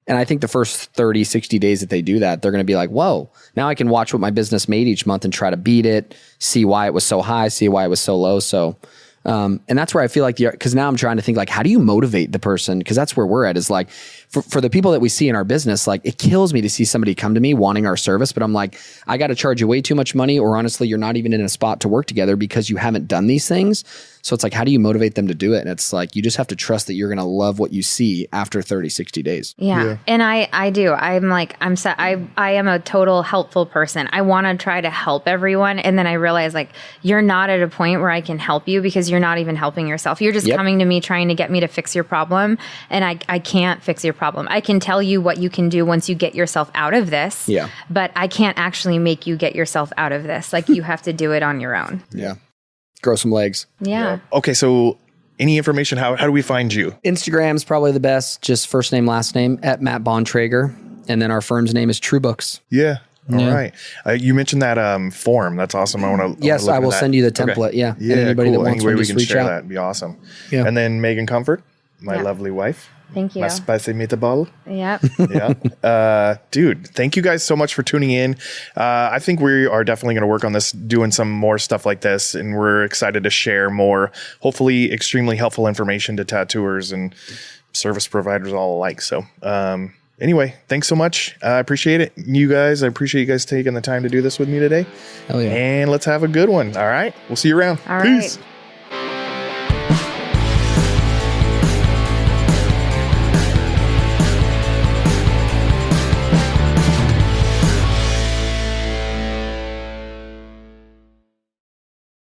And I think the first 30, 60 days that they do that, they're going to be like, whoa, now I can watch what my business made each month and try to beat it, see why it was so high, see why it was so low. So, and that's where I feel like, because now I'm trying to think like, how do you motivate the person? Because that's where we're at is like, for the people that we see in our business, like it kills me to see somebody come to me wanting our service, but I'm like, I got to charge you way too much money, or honestly, you're not even in a spot to work together because you haven't done these things. So it's like, how do you motivate them to do it? And it's like, you just have to trust that you're going to love what you see after 30, 60 days. Yeah. And I do. I'm like, I am a total helpful person. I want to try to help everyone. And then I realize like, you're not at a point where I can help you because you're not even helping yourself. You're just coming to me trying to get me to fix your problem. And I can't fix your problem. I can tell you what you can do once you get yourself out of this. Yeah. But I can't actually make you get yourself out of this. Like you have to do it on your own. Yeah. Grow some legs. Yeah. Okay. So any information, how do we find you? Instagram's probably the best. Just first name, last name at Matt Bontrager. And then our firm's name is True Books. Yeah. All right. You mentioned that form. That's awesome. I want to. Yes, I will send you the template. Okay. Yeah. Yeah. And anybody that wants one, we just can reach share out. That'd be awesome. Yeah. And then Megan Comfort, my lovely wife. Thank you. My spicy meatball. Yep. Yeah. Dude, thank you guys so much for tuning in. I think we are definitely going to work on this, doing some more stuff like this. And we're excited to share more, hopefully extremely helpful information to tattooers and service providers all alike. So, anyway, thanks so much. I appreciate it. I appreciate you guys taking the time to do this with me today. Hell yeah. And let's have a good one. All right. We'll see you around. All Peace. right.